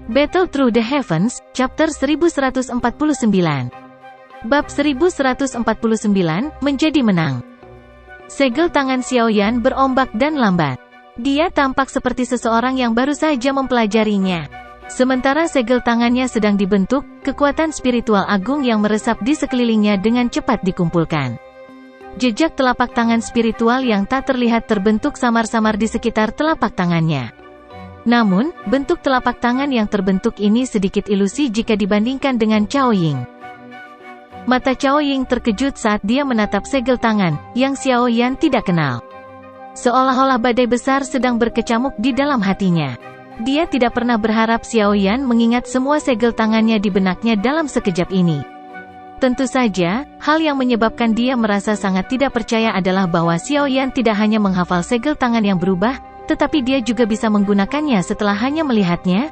Battle Through the Heavens, Chapter 1149. Bab 1149, Menjadi Menang. Segel tangan Xiaoyan berombak dan lambat. Dia tampak seperti seseorang yang baru saja mempelajarinya. Sementara segel tangannya sedang dibentuk, kekuatan spiritual agung yang meresap di sekelilingnya dengan cepat dikumpulkan. Jejak telapak tangan spiritual yang tak terlihat terbentuk samar-samar di sekitar telapak tangannya. Namun, bentuk telapak tangan yang terbentuk ini sedikit ilusi jika dibandingkan dengan Cao Ying. Mata Cao Ying terkejut saat dia menatap segel tangan, yang Xiaoyan tidak kenal. Seolah-olah badai besar sedang berkecamuk di dalam hatinya. Dia tidak pernah berharap Xiaoyan mengingat semua segel tangannya di benaknya dalam sekejap ini. Tentu saja, hal yang menyebabkan dia merasa sangat tidak percaya adalah bahwa Xiaoyan tidak hanya menghafal segel tangan yang berubah, tetapi dia juga bisa menggunakannya setelah hanya melihatnya.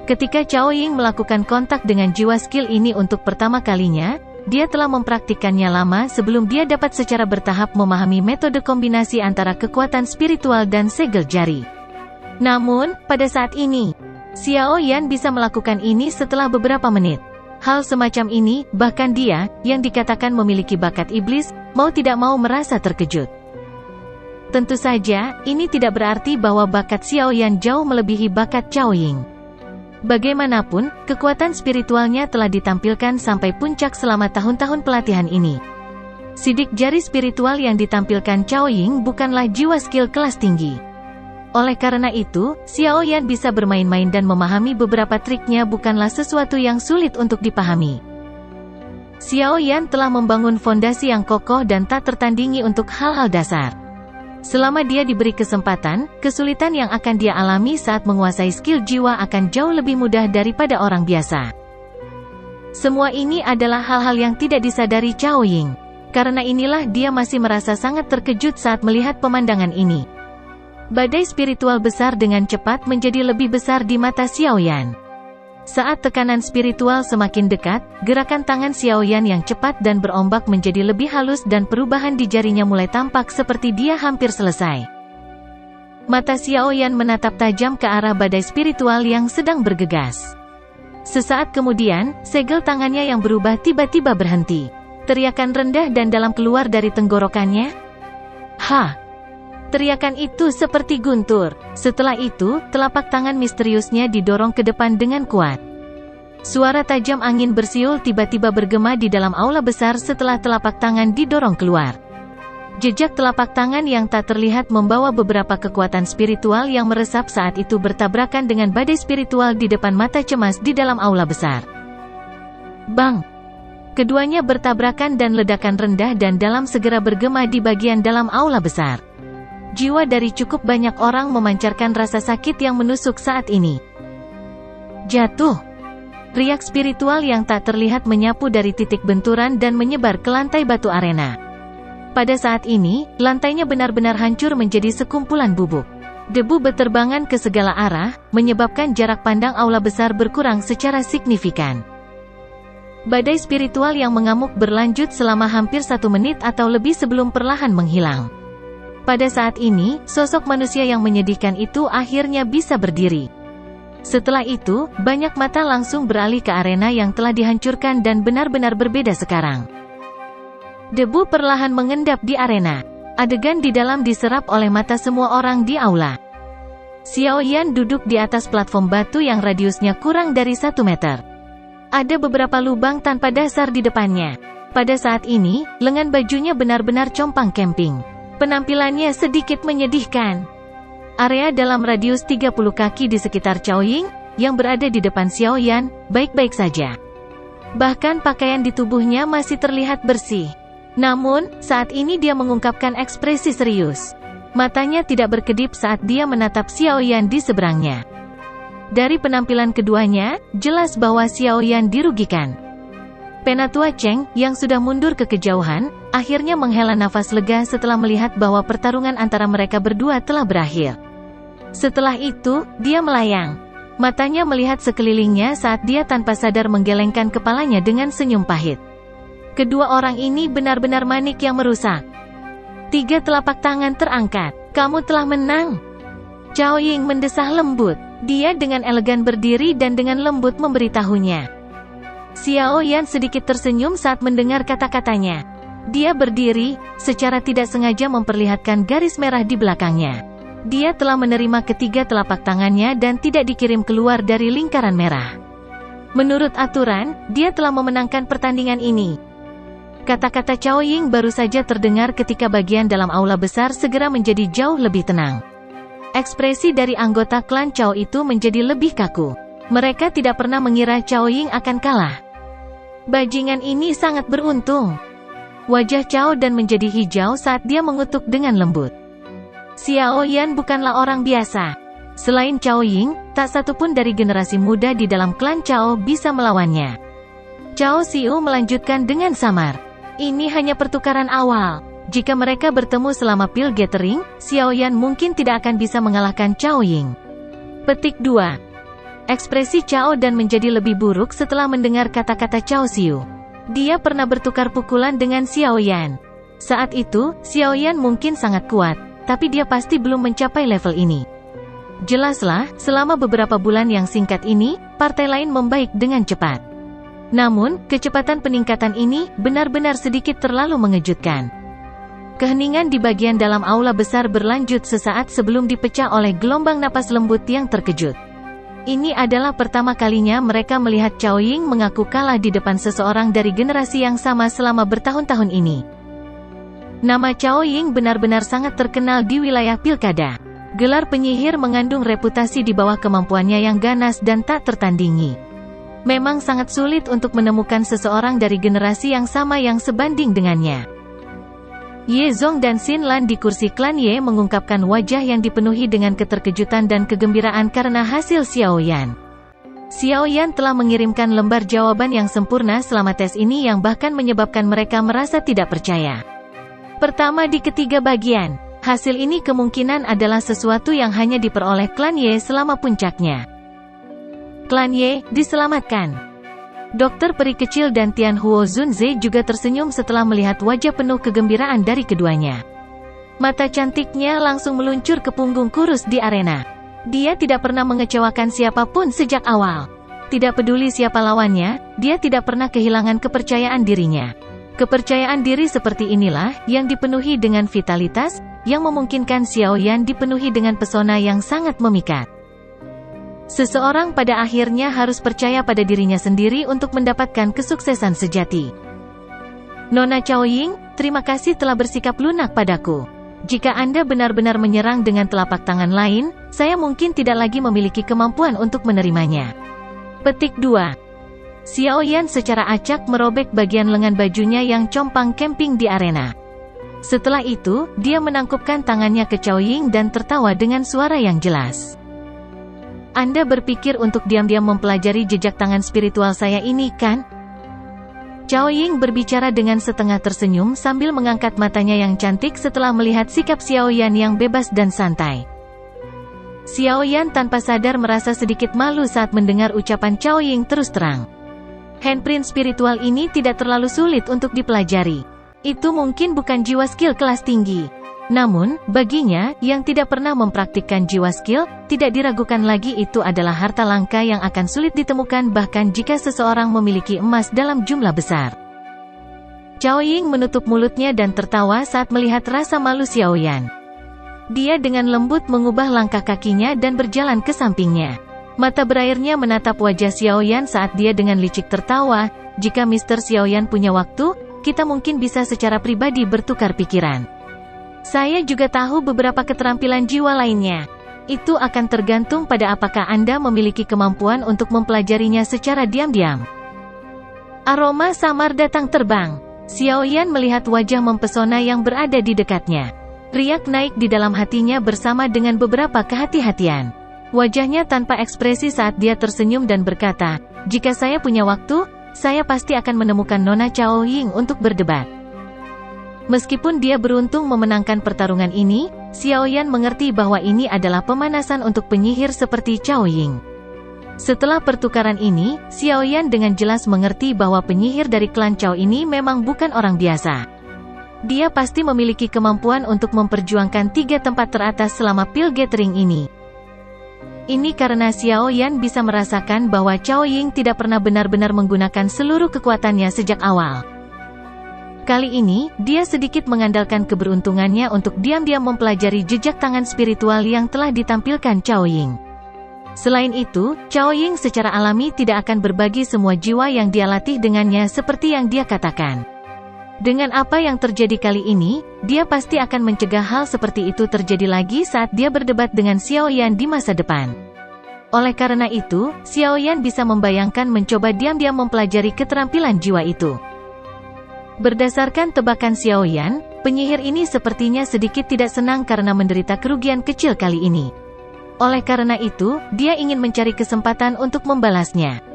Ketika Cao Ying melakukan kontak dengan jiwa skill ini untuk pertama kalinya, dia telah mempraktikkannya lama sebelum dia dapat secara bertahap memahami metode kombinasi antara kekuatan spiritual dan segel jari. Namun, pada saat ini, Xiaoyan bisa melakukan ini setelah beberapa menit. Hal semacam ini, bahkan dia, yang dikatakan memiliki bakat iblis, mau tidak mau merasa terkejut. Tentu saja, ini tidak berarti bahwa bakat Xiaoyan jauh melebihi bakat Cao Ying. Bagaimanapun, kekuatan spiritualnya telah ditampilkan sampai puncak selama tahun-tahun pelatihan ini. Sidik jari spiritual yang ditampilkan Cao Ying bukanlah jiwa skill kelas tinggi. Oleh karena itu, Xiaoyan bisa bermain-main dan memahami beberapa triknya bukanlah sesuatu yang sulit untuk dipahami. Xiaoyan telah membangun fondasi yang kokoh dan tak tertandingi untuk hal-hal dasar. Selama dia diberi kesempatan, kesulitan yang akan dia alami saat menguasai skill jiwa akan jauh lebih mudah daripada orang biasa. Semua ini adalah hal-hal yang tidak disadari Cao Ying. Karena inilah dia masih merasa sangat terkejut saat melihat pemandangan ini. Badai spiritual besar dengan cepat menjadi lebih besar di mata Xiaoyan. Saat tekanan spiritual semakin dekat, gerakan tangan Xiaoyan yang cepat dan berombak menjadi lebih halus dan perubahan di jarinya mulai tampak seperti dia hampir selesai. Mata Xiaoyan menatap tajam ke arah badai spiritual yang sedang bergegas. Sesaat kemudian, segel tangannya yang berubah tiba-tiba berhenti. Teriakan rendah dan dalam keluar dari tenggorokannya. "Ha!" Teriakan itu seperti guntur. Setelah itu, telapak tangan misteriusnya didorong ke depan dengan kuat. Suara tajam angin bersiul tiba-tiba bergema di dalam aula besar setelah telapak tangan didorong keluar. Jejak telapak tangan yang tak terlihat membawa beberapa kekuatan spiritual yang meresap saat itu bertabrakan dengan badai spiritual di depan mata cemas di dalam aula besar. Bang! Keduanya bertabrakan dan ledakan rendah dan dalam segera bergema di bagian dalam aula besar. Jiwa dari cukup banyak orang memancarkan rasa sakit yang menusuk saat ini. Jatuh! Riak spiritual yang tak terlihat menyapu dari titik benturan dan menyebar ke lantai batu arena. Pada saat ini, lantainya benar-benar hancur menjadi sekumpulan bubuk. Debu berterbangan ke segala arah, menyebabkan jarak pandang aula besar berkurang secara signifikan. Badai spiritual yang mengamuk berlanjut selama hampir 1 menit atau lebih sebelum perlahan menghilang. Pada saat ini, sosok manusia yang menyedihkan itu akhirnya bisa berdiri. Setelah itu, banyak mata langsung beralih ke arena yang telah dihancurkan dan benar-benar berbeda sekarang. Debu perlahan mengendap di arena. Adegan di dalam diserap oleh mata semua orang di aula. Xiaoyan duduk di atas platform batu yang radiusnya kurang dari 1 meter. Ada beberapa lubang tanpa dasar di depannya. Pada saat ini, lengan bajunya benar-benar compang camping. Penampilannya sedikit menyedihkan. Area dalam radius 30 kaki di sekitar Cao Ying, yang berada di depan Xiaoyan, baik-baik saja. Bahkan pakaian di tubuhnya masih terlihat bersih. Namun, saat ini dia mengungkapkan ekspresi serius. Matanya tidak berkedip saat dia menatap Xiaoyan di seberangnya. Dari penampilan keduanya, jelas bahwa Xiaoyan dirugikan. Penatua Cheng, yang sudah mundur ke kejauhan, akhirnya menghela nafas lega setelah melihat bahwa pertarungan antara mereka berdua telah berakhir. Setelah itu, dia melayang. Matanya melihat sekelilingnya saat dia tanpa sadar menggelengkan kepalanya dengan senyum pahit. Kedua orang ini benar-benar manik yang merusak. 3 telapak tangan terangkat. "Kamu telah menang." Cao Ying mendesah lembut. Dia dengan elegan berdiri dan dengan lembut memberitahunya. Xiao Yan sedikit tersenyum saat mendengar kata-katanya. Dia berdiri, secara tidak sengaja memperlihatkan garis merah di belakangnya. Dia telah menerima ketiga telapak tangannya dan tidak dikirim keluar dari lingkaran merah. Menurut aturan, dia telah memenangkan pertandingan ini. Kata-kata Cao Ying baru saja terdengar ketika bagian dalam aula besar segera menjadi jauh lebih tenang. Ekspresi dari anggota klan Cao itu menjadi lebih kaku. Mereka tidak pernah mengira Cao Ying akan kalah. Bajingan ini sangat beruntung. Wajah Cao Dan menjadi hijau saat dia mengutuk dengan lembut. Xiao Yan bukanlah orang biasa. Selain Cao Ying, tak satu pun dari generasi muda di dalam klan Cao bisa melawannya. Cao Xiu melanjutkan dengan samar. Ini hanya pertukaran awal. Jika mereka bertemu selama pil gathering, Xiao Yan mungkin tidak akan bisa mengalahkan Cao Ying. Petik 2. Ekspresi Cao Dan menjadi lebih buruk setelah mendengar kata-kata Cao Xiu. Dia pernah bertukar pukulan dengan Xiao Yan. Saat itu, Xiao Yan mungkin sangat kuat, tapi dia pasti belum mencapai level ini. Jelaslah, selama beberapa bulan yang singkat ini, partai lain membaik dengan cepat. Namun, kecepatan peningkatan ini benar-benar sedikit terlalu mengejutkan. Keheningan di bagian dalam aula besar berlanjut sesaat sebelum dipecah oleh gelombang napas lembut yang terkejut. Ini adalah pertama kalinya mereka melihat Cao Ying mengaku kalah di depan seseorang dari generasi yang sama selama bertahun-tahun ini. Nama Cao Ying benar-benar sangat terkenal di wilayah pilkada. Gelar penyihir mengandung reputasi di bawah kemampuannya yang ganas dan tak tertandingi. Memang sangat sulit untuk menemukan seseorang dari generasi yang sama yang sebanding dengannya. Ye Zong dan Xin Lan di kursi klan Ye mengungkapkan wajah yang dipenuhi dengan keterkejutan dan kegembiraan karena hasil Xiao Yan. Xiao Yan telah mengirimkan lembar jawaban yang sempurna selama tes ini yang bahkan menyebabkan mereka merasa tidak percaya. Pertama di ketiga bagian, hasil ini kemungkinan adalah sesuatu yang hanya diperoleh klan Ye selama puncaknya. Klan Ye, diselamatkan. Dokter peri kecil dan Tian Huo Zunze juga tersenyum setelah melihat wajah penuh kegembiraan dari keduanya. Mata cantiknya langsung meluncur ke punggung kurus di arena. Dia tidak pernah mengecewakan siapapun sejak awal. Tidak peduli siapa lawannya, dia tidak pernah kehilangan kepercayaan dirinya. Kepercayaan diri seperti inilah yang dipenuhi dengan vitalitas, yang memungkinkan Xiao Yan dipenuhi dengan pesona yang sangat memikat. Seseorang pada akhirnya harus percaya pada dirinya sendiri untuk mendapatkan kesuksesan sejati. Nona Cao Ying, terima kasih telah bersikap lunak padaku. Jika Anda benar-benar menyerang dengan telapak tangan lain, saya mungkin tidak lagi memiliki kemampuan untuk menerimanya. Petik 2. Xiao Yan secara acak merobek bagian lengan bajunya yang compang camping di arena. Setelah itu, dia menangkupkan tangannya ke Cao Ying dan tertawa dengan suara yang jelas. Anda berpikir untuk diam-diam mempelajari jejak tangan spiritual saya ini, kan? Cao Ying berbicara dengan setengah tersenyum sambil mengangkat matanya yang cantik setelah melihat sikap Xiao Yan yang bebas dan santai. Xiao Yan tanpa sadar merasa sedikit malu saat mendengar ucapan Cao Ying terus terang. Handprint spiritual ini tidak terlalu sulit untuk dipelajari. Itu mungkin bukan jiwa skill kelas tinggi. Namun, baginya, yang tidak pernah mempraktikkan jiwa skill, tidak diragukan lagi itu adalah harta langka yang akan sulit ditemukan bahkan jika seseorang memiliki emas dalam jumlah besar. Cao Ying menutup mulutnya dan tertawa saat melihat rasa malu Xiao Yan. Dia dengan lembut mengubah langkah kakinya dan berjalan ke sampingnya. Mata berairnya menatap wajah Xiao Yan saat dia dengan licik tertawa. Jika Mr. Xiao Yan punya waktu, kita mungkin bisa secara pribadi bertukar pikiran. Saya juga tahu beberapa keterampilan jiwa lainnya. Itu akan tergantung pada apakah Anda memiliki kemampuan untuk mempelajarinya secara diam-diam. Aroma samar datang terbang. Xiao Yan melihat wajah mempesona yang berada di dekatnya. Riak naik di dalam hatinya bersama dengan beberapa kehati-hatian. Wajahnya tanpa ekspresi saat dia tersenyum dan berkata, jika saya punya waktu, saya pasti akan menemukan Nona Cao Ying untuk berdebat. Meskipun dia beruntung memenangkan pertarungan ini, Xiao Yan mengerti bahwa ini adalah pemanasan untuk penyihir seperti Cao Ying. Setelah pertukaran ini, Xiao Yan dengan jelas mengerti bahwa penyihir dari klan Cao ini memang bukan orang biasa. Dia pasti memiliki kemampuan untuk memperjuangkan 3 tempat teratas selama pil gathering ini. Ini karena Xiao Yan bisa merasakan bahwa Cao Ying tidak pernah benar-benar menggunakan seluruh kekuatannya sejak awal. Kali ini, dia sedikit mengandalkan keberuntungannya untuk diam-diam mempelajari jejak tangan spiritual yang telah ditampilkan Cao Ying. Selain itu, Cao Ying secara alami tidak akan berbagi semua jiwa yang dia latih dengannya seperti yang dia katakan. Dengan apa yang terjadi kali ini, dia pasti akan mencegah hal seperti itu terjadi lagi saat dia berdebat dengan Xiao Yan di masa depan. Oleh karena itu, Xiao Yan bisa membayangkan mencoba diam-diam mempelajari keterampilan jiwa itu. Berdasarkan tebakan Xiao Yan, penyihir ini sepertinya sedikit tidak senang karena menderita kerugian kecil kali ini. Oleh karena itu, dia ingin mencari kesempatan untuk membalasnya.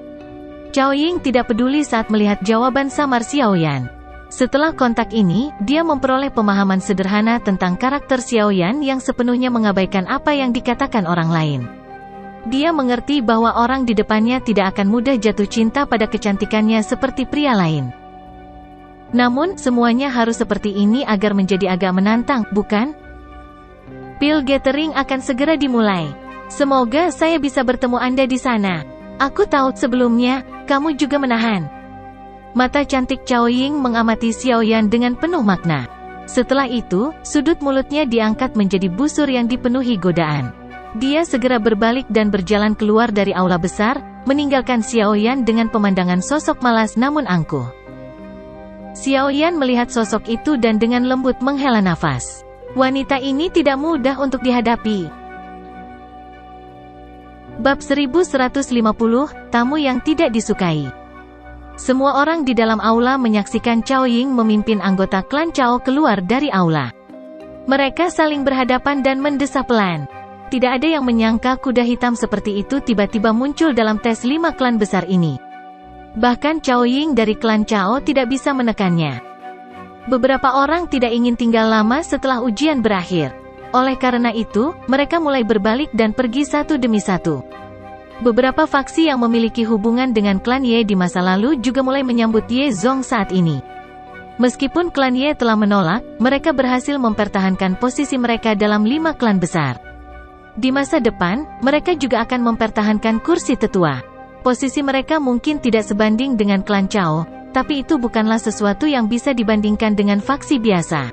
Cao Ying tidak peduli saat melihat jawaban samar Xiao Yan. Setelah kontak ini, dia memperoleh pemahaman sederhana tentang karakter Xiao Yan yang sepenuhnya mengabaikan apa yang dikatakan orang lain. Dia mengerti bahwa orang di depannya tidak akan mudah jatuh cinta pada kecantikannya seperti pria lain. Namun, semuanya harus seperti ini agar menjadi agak menantang, bukan? Pil gathering akan segera dimulai. Semoga saya bisa bertemu Anda di sana. Aku tahu sebelumnya, kamu juga menahan. Mata cantik Cao Ying mengamati Xiao Yan dengan penuh makna. Setelah itu, sudut mulutnya diangkat menjadi busur yang dipenuhi godaan. Dia segera berbalik dan berjalan keluar dari aula besar, meninggalkan Xiao Yan dengan pemandangan sosok malas namun angkuh. Xiao Yan melihat sosok itu dan dengan lembut menghela nafas. Wanita ini tidak mudah untuk dihadapi. Bab 1150, Tamu yang tidak disukai. Semua orang di dalam aula menyaksikan Cao Ying memimpin anggota klan Cao keluar dari aula. Mereka saling berhadapan dan mendesah pelan. Tidak ada yang menyangka kuda hitam seperti itu tiba-tiba muncul dalam tes 5 klan besar ini. Bahkan Cao Ying dari klan Cao tidak bisa menekannya. Beberapa orang tidak ingin tinggal lama setelah ujian berakhir. Oleh karena itu, mereka mulai berbalik dan pergi satu demi satu. Beberapa faksi yang memiliki hubungan dengan klan Ye di masa lalu juga mulai menyambut Ye Zong saat ini. Meskipun klan Ye telah menolak, mereka berhasil mempertahankan posisi mereka dalam 5 klan besar. Di masa depan, mereka juga akan mempertahankan kursi tetua. Posisi mereka mungkin tidak sebanding dengan klan Cao, tapi itu bukanlah sesuatu yang bisa dibandingkan dengan faksi biasa.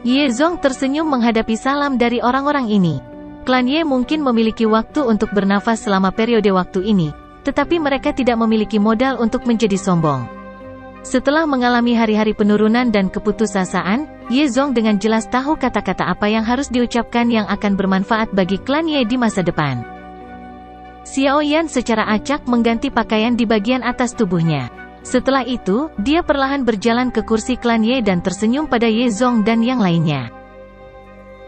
Ye Zong tersenyum menghadapi salam dari orang-orang ini. Klan Ye mungkin memiliki waktu untuk bernafas selama periode waktu ini, tetapi mereka tidak memiliki modal untuk menjadi sombong. Setelah mengalami hari-hari penurunan dan keputusasaan, Ye Zong dengan jelas tahu kata-kata apa yang harus diucapkan yang akan bermanfaat bagi klan Ye di masa depan. Xiao Yan secara acak mengganti pakaian di bagian atas tubuhnya. Setelah itu, dia perlahan berjalan ke kursi klan Ye dan tersenyum pada Ye Zong dan yang lainnya.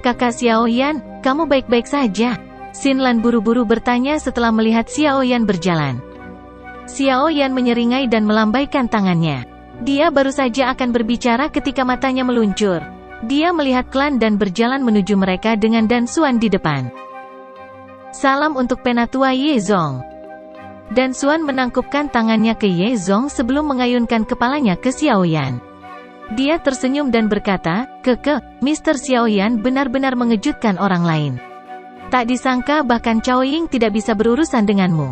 Kakak Xiao Yan, kamu baik-baik saja? Xin Lan buru-buru bertanya setelah melihat Xiao Yan berjalan. Xiao Yan menyeringai dan melambaikan tangannya. Dia baru saja akan berbicara ketika matanya meluncur. Dia melihat klan dan berjalan menuju mereka dengan Dan Xuan di depan. Salam untuk penatua Ye Zong. Dan Xuan menangkupkan tangannya ke Ye Zong sebelum mengayunkan kepalanya ke Xiao Yan. Dia tersenyum dan berkata, Mr. Xiao Yan benar-benar mengejutkan orang lain. Tak disangka bahkan Cao Ying tidak bisa berurusan denganmu.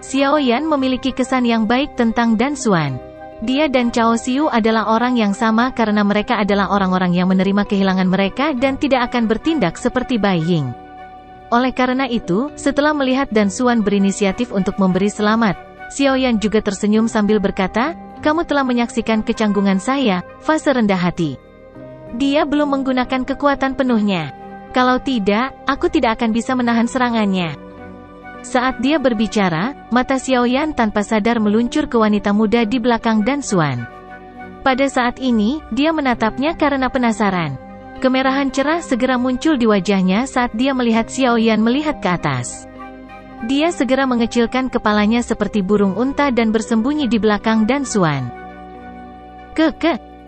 Xiao Yan memiliki kesan yang baik tentang Dan Xuan. Dia dan Cao Xiu adalah orang yang sama karena mereka adalah orang-orang yang menerima kehilangan mereka dan tidak akan bertindak seperti Bai Ying. Oleh karena itu, setelah melihat Dan Xuan berinisiatif untuk memberi selamat, Xiao Yan juga tersenyum sambil berkata, kamu telah menyaksikan kecanggungan saya, fase rendah hati. Dia belum menggunakan kekuatan penuhnya. Kalau tidak, aku tidak akan bisa menahan serangannya. Saat dia berbicara, mata Xiao Yan tanpa sadar meluncur ke wanita muda di belakang Dan Xuan. Pada saat ini, dia menatapnya karena penasaran. Kemerahan cerah segera muncul di wajahnya saat dia melihat Xiao Yan melihat ke atas. Dia segera mengecilkan kepalanya seperti burung unta dan bersembunyi di belakang Dan Xuan.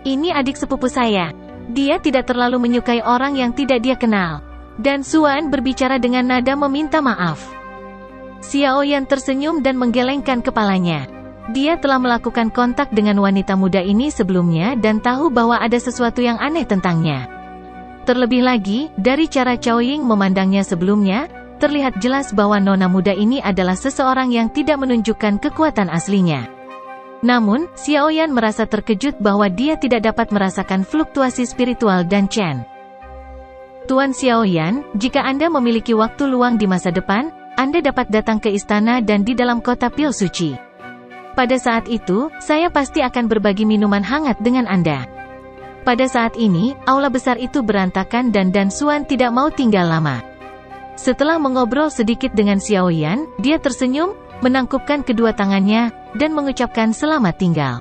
Ini adik sepupu saya. Dia tidak terlalu menyukai orang yang tidak dia kenal. Dan Xuan berbicara dengan nada meminta maaf. Xiao Yan tersenyum dan menggelengkan kepalanya. Dia telah melakukan kontak dengan wanita muda ini sebelumnya dan tahu bahwa ada sesuatu yang aneh tentangnya. Terlebih lagi, dari cara Cao Ying memandangnya sebelumnya, terlihat jelas bahwa nona muda ini adalah seseorang yang tidak menunjukkan kekuatan aslinya. Namun, Xiaoyan merasa terkejut bahwa dia tidak dapat merasakan fluktuasi spiritual dan Chen. Tuan Xiaoyan, jika Anda memiliki waktu luang di masa depan, Anda dapat datang ke istana dan di dalam kota pil suci. Pada saat itu, saya pasti akan berbagi minuman hangat dengan Anda. Pada saat ini, aula besar itu berantakan dan Dan Xuan tidak mau tinggal lama. Setelah mengobrol sedikit dengan Xiaoyan, dia tersenyum, menangkupkan kedua tangannya, dan mengucapkan selamat tinggal.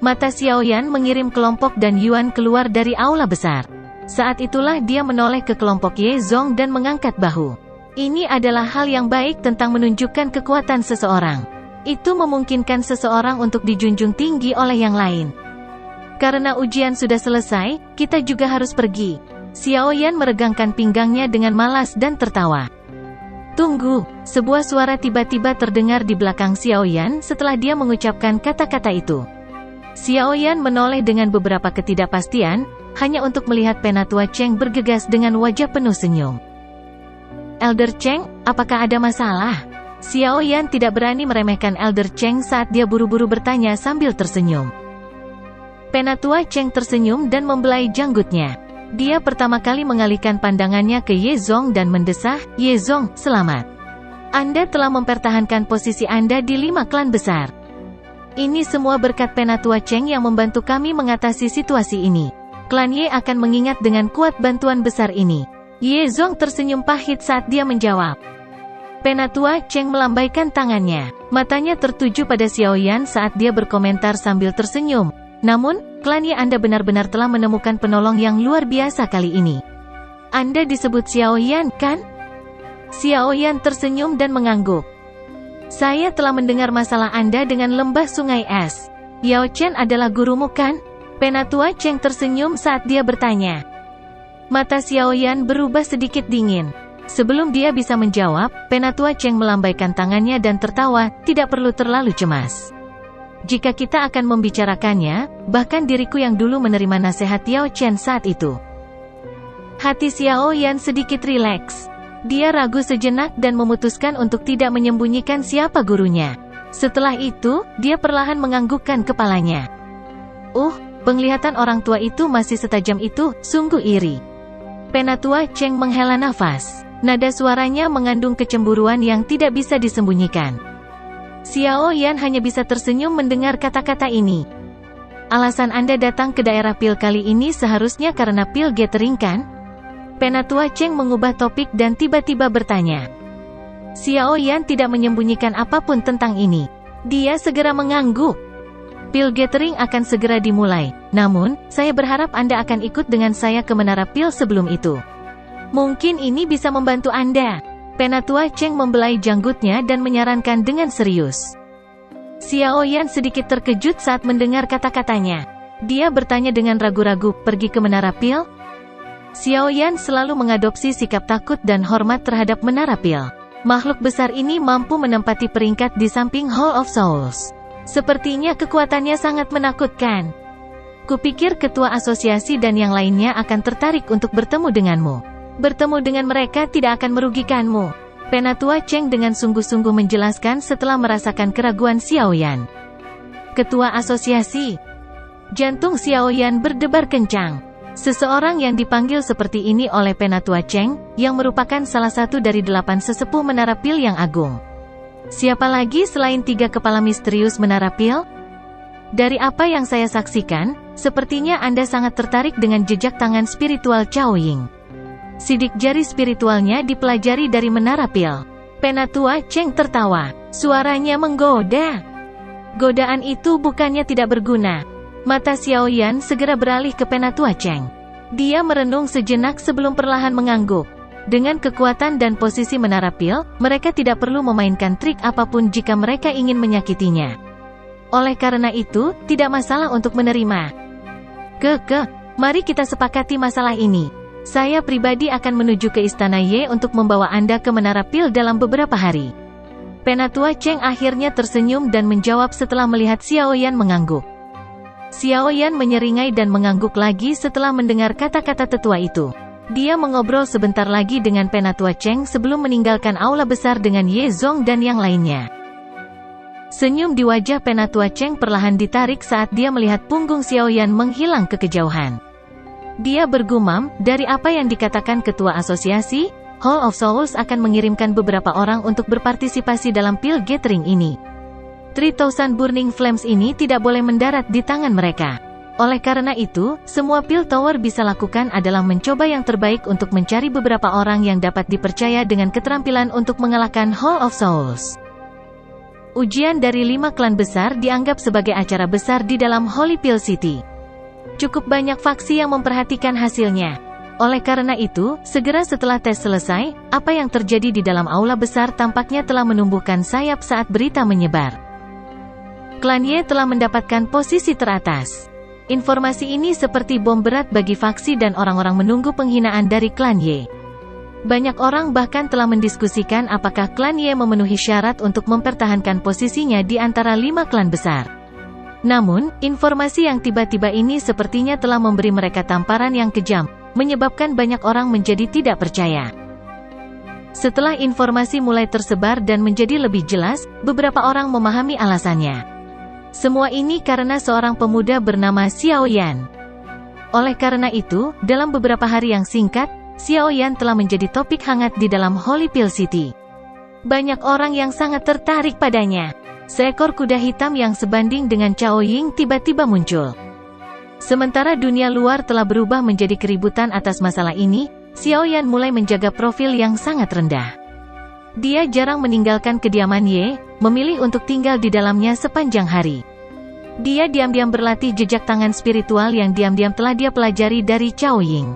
Mata Xiaoyan mengirim kelompok Dan Yuan keluar dari aula besar. Saat itulah dia menoleh ke kelompok Ye Zong dan mengangkat bahu. Ini adalah hal yang baik tentang menunjukkan kekuatan seseorang. Itu memungkinkan seseorang untuk dijunjung tinggi oleh yang lain. Karena ujian sudah selesai, kita juga harus pergi. Xiaoyan meregangkan pinggangnya dengan malas dan tertawa. Tunggu, sebuah suara tiba-tiba terdengar di belakang Xiaoyan setelah dia mengucapkan kata-kata itu. Xiaoyan menoleh dengan beberapa ketidakpastian, hanya untuk melihat Penatua Cheng bergegas dengan wajah penuh senyum. Elder Cheng, apakah ada masalah? Xiaoyan tidak berani meremehkan Elder Cheng saat dia buru-buru bertanya sambil tersenyum. Penatua Cheng tersenyum dan membelai janggutnya. Dia pertama kali mengalihkan pandangannya ke Ye Zong dan mendesah, Ye Zong, selamat. Anda telah mempertahankan posisi Anda di 5 klan besar. Ini semua berkat Penatua Cheng yang membantu kami mengatasi situasi ini. Klan Ye akan mengingat dengan kuat bantuan besar ini. Ye Zong tersenyum pahit saat dia menjawab. Penatua Cheng melambaikan tangannya. Matanya tertuju pada Xiaoyan saat dia berkomentar sambil tersenyum. Namun, klan Ye Anda benar-benar telah menemukan penolong yang luar biasa kali ini. Anda disebut Xiaoyan, kan? Xiaoyan tersenyum dan mengangguk. Saya telah mendengar masalah Anda dengan lembah sungai es. Yao Chen adalah gurumu, kan? Penatua Cheng tersenyum saat dia bertanya. Mata Xiaoyan berubah sedikit dingin. Sebelum dia bisa menjawab, Penatua Cheng melambaikan tangannya dan tertawa, tidak perlu terlalu cemas. Jika kita akan membicarakannya, bahkan diriku yang dulu menerima nasihat Yao Chen saat itu. Hati Xiaoyan sedikit rileks. Dia ragu sejenak dan memutuskan untuk tidak menyembunyikan siapa gurunya. Setelah itu, dia perlahan menganggukkan kepalanya. Penglihatan orang tua itu masih setajam itu, sungguh iri. Penatua Cheng menghela nafas. Nada suaranya mengandung kecemburuan yang tidak bisa disembunyikan. Xiaoyan hanya bisa tersenyum mendengar kata-kata ini. Alasan Anda datang ke daerah pil kali ini seharusnya karena pil gathering, kan? Penatua Cheng mengubah topik dan tiba-tiba bertanya. Xiaoyan tidak menyembunyikan apapun tentang ini. Dia segera mengangguk. Pil gathering akan segera dimulai. Namun, saya berharap Anda akan ikut dengan saya ke menara pil sebelum itu. Mungkin ini bisa membantu Anda. Penatua Cheng membelai janggutnya dan menyarankan dengan serius. Xiaoyan sedikit terkejut saat mendengar kata-katanya. Dia bertanya dengan ragu-ragu, pergi ke menara pil? Xiaoyan selalu mengadopsi sikap takut dan hormat terhadap menara pil. Makhluk besar ini mampu menempati peringkat di samping Hall of Souls. Sepertinya kekuatannya sangat menakutkan. Kupikir ketua asosiasi dan yang lainnya akan tertarik untuk bertemu denganmu. Bertemu dengan mereka tidak akan merugikanmu. Penatua Cheng dengan sungguh-sungguh menjelaskan setelah merasakan keraguan Xiaoyan. Ketua asosiasi. Jantung Xiaoyan berdebar kencang. Seseorang yang dipanggil seperti ini oleh Penatua Cheng, yang merupakan salah satu dari 8 sesepuh menara pil yang agung. Siapa lagi selain 3 kepala misterius menara pil? Dari apa yang saya saksikan, sepertinya Anda sangat tertarik dengan jejak tangan spiritual Cao Ying. Sidik jari spiritualnya dipelajari dari menara pil. Penatua Cheng tertawa. Suaranya menggoda. Godaan itu bukannya tidak berguna. Mata Xiaoyan segera beralih ke Penatua Cheng. Dia merenung sejenak sebelum perlahan mengangguk. Dengan kekuatan dan posisi menara pil, mereka tidak perlu memainkan trik apapun jika mereka ingin menyakitinya. Oleh karena itu, tidak masalah untuk menerima. Mari kita sepakati masalah ini. Saya pribadi akan menuju ke Istana Ye untuk membawa Anda ke menara pil dalam beberapa hari. Penatua Cheng akhirnya tersenyum dan menjawab setelah melihat Xiaoyan mengangguk. Xiaoyan menyeringai dan mengangguk lagi setelah mendengar kata-kata tetua itu. Dia mengobrol sebentar lagi dengan Penatua Cheng sebelum meninggalkan aula besar dengan Ye Zong dan yang lainnya. Senyum di wajah Penatua Cheng perlahan ditarik saat dia melihat punggung Xiaoyan menghilang ke kejauhan. Dia bergumam, dari apa yang dikatakan ketua asosiasi, Hall of Souls akan mengirimkan beberapa orang untuk berpartisipasi dalam Pil Gathering ini. 3000 Burning Flames ini tidak boleh mendarat di tangan mereka. Oleh karena itu, semua Pil Tower bisa lakukan adalah mencoba yang terbaik untuk mencari beberapa orang yang dapat dipercaya dengan keterampilan untuk mengalahkan Hall of Souls. Ujian dari 5 klan besar dianggap sebagai acara besar di dalam Holy Pil City. Cukup banyak faksi yang memperhatikan hasilnya. Oleh karena itu, segera setelah tes selesai, apa yang terjadi di dalam aula besar tampaknya telah menumbuhkan sayap saat berita menyebar. Klan Ye telah mendapatkan posisi teratas. Informasi ini seperti bom berat bagi faksi dan orang-orang menunggu penghinaan dari klan Ye. Banyak orang bahkan telah mendiskusikan apakah klan Ye memenuhi syarat untuk mempertahankan posisinya di antara 5 klan besar. Namun, informasi yang tiba-tiba ini sepertinya telah memberi mereka tamparan yang kejam, menyebabkan banyak orang menjadi tidak percaya. Setelah informasi mulai tersebar dan menjadi lebih jelas, beberapa orang memahami alasannya. Semua ini karena seorang pemuda bernama Xiaoyan. Oleh karena itu, dalam beberapa hari yang singkat, Xiaoyan telah menjadi topik hangat di dalam Holy Pil City. Banyak orang yang sangat tertarik padanya. Seekor kuda hitam yang sebanding dengan Cao Ying tiba-tiba muncul. Sementara dunia luar telah berubah menjadi keributan atas masalah ini, Xiaoyan mulai menjaga profil yang sangat rendah. Dia jarang meninggalkan kediaman Ye, memilih untuk tinggal di dalamnya sepanjang hari. Dia diam-diam berlatih jejak tangan spiritual yang diam-diam telah dia pelajari dari Cao Ying.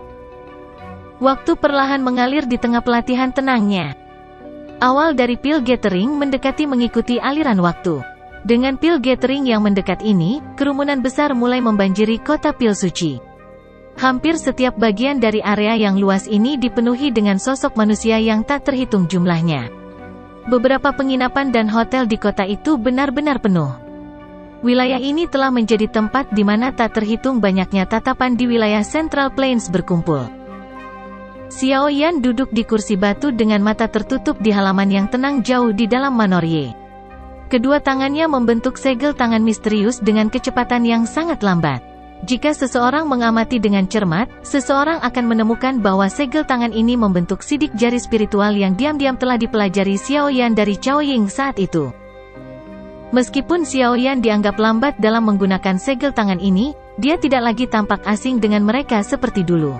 Waktu perlahan mengalir di tengah pelatihan tenangnya. Awal dari Pil Gathering mendekati mengikuti aliran waktu. Dengan Pil Gathering yang mendekat ini, kerumunan besar mulai membanjiri kota Pil Suci. Hampir setiap bagian dari area yang luas ini dipenuhi dengan sosok manusia yang tak terhitung jumlahnya. Beberapa penginapan dan hotel di kota itu benar-benar penuh. Wilayah ini telah menjadi tempat di mana tak terhitung banyaknya tatapan di wilayah Central Plains berkumpul. Xiaoyan duduk di kursi batu dengan mata tertutup di halaman yang tenang jauh di dalam Manor Ye. Kedua tangannya membentuk segel tangan misterius dengan kecepatan yang sangat lambat. Jika seseorang mengamati dengan cermat, seseorang akan menemukan bahwa segel tangan ini membentuk sidik jari spiritual yang diam-diam telah dipelajari Xiaoyan dari Cao Ying saat itu. Meskipun Xiaoyan dianggap lambat dalam menggunakan segel tangan ini, dia tidak lagi tampak asing dengan mereka seperti dulu.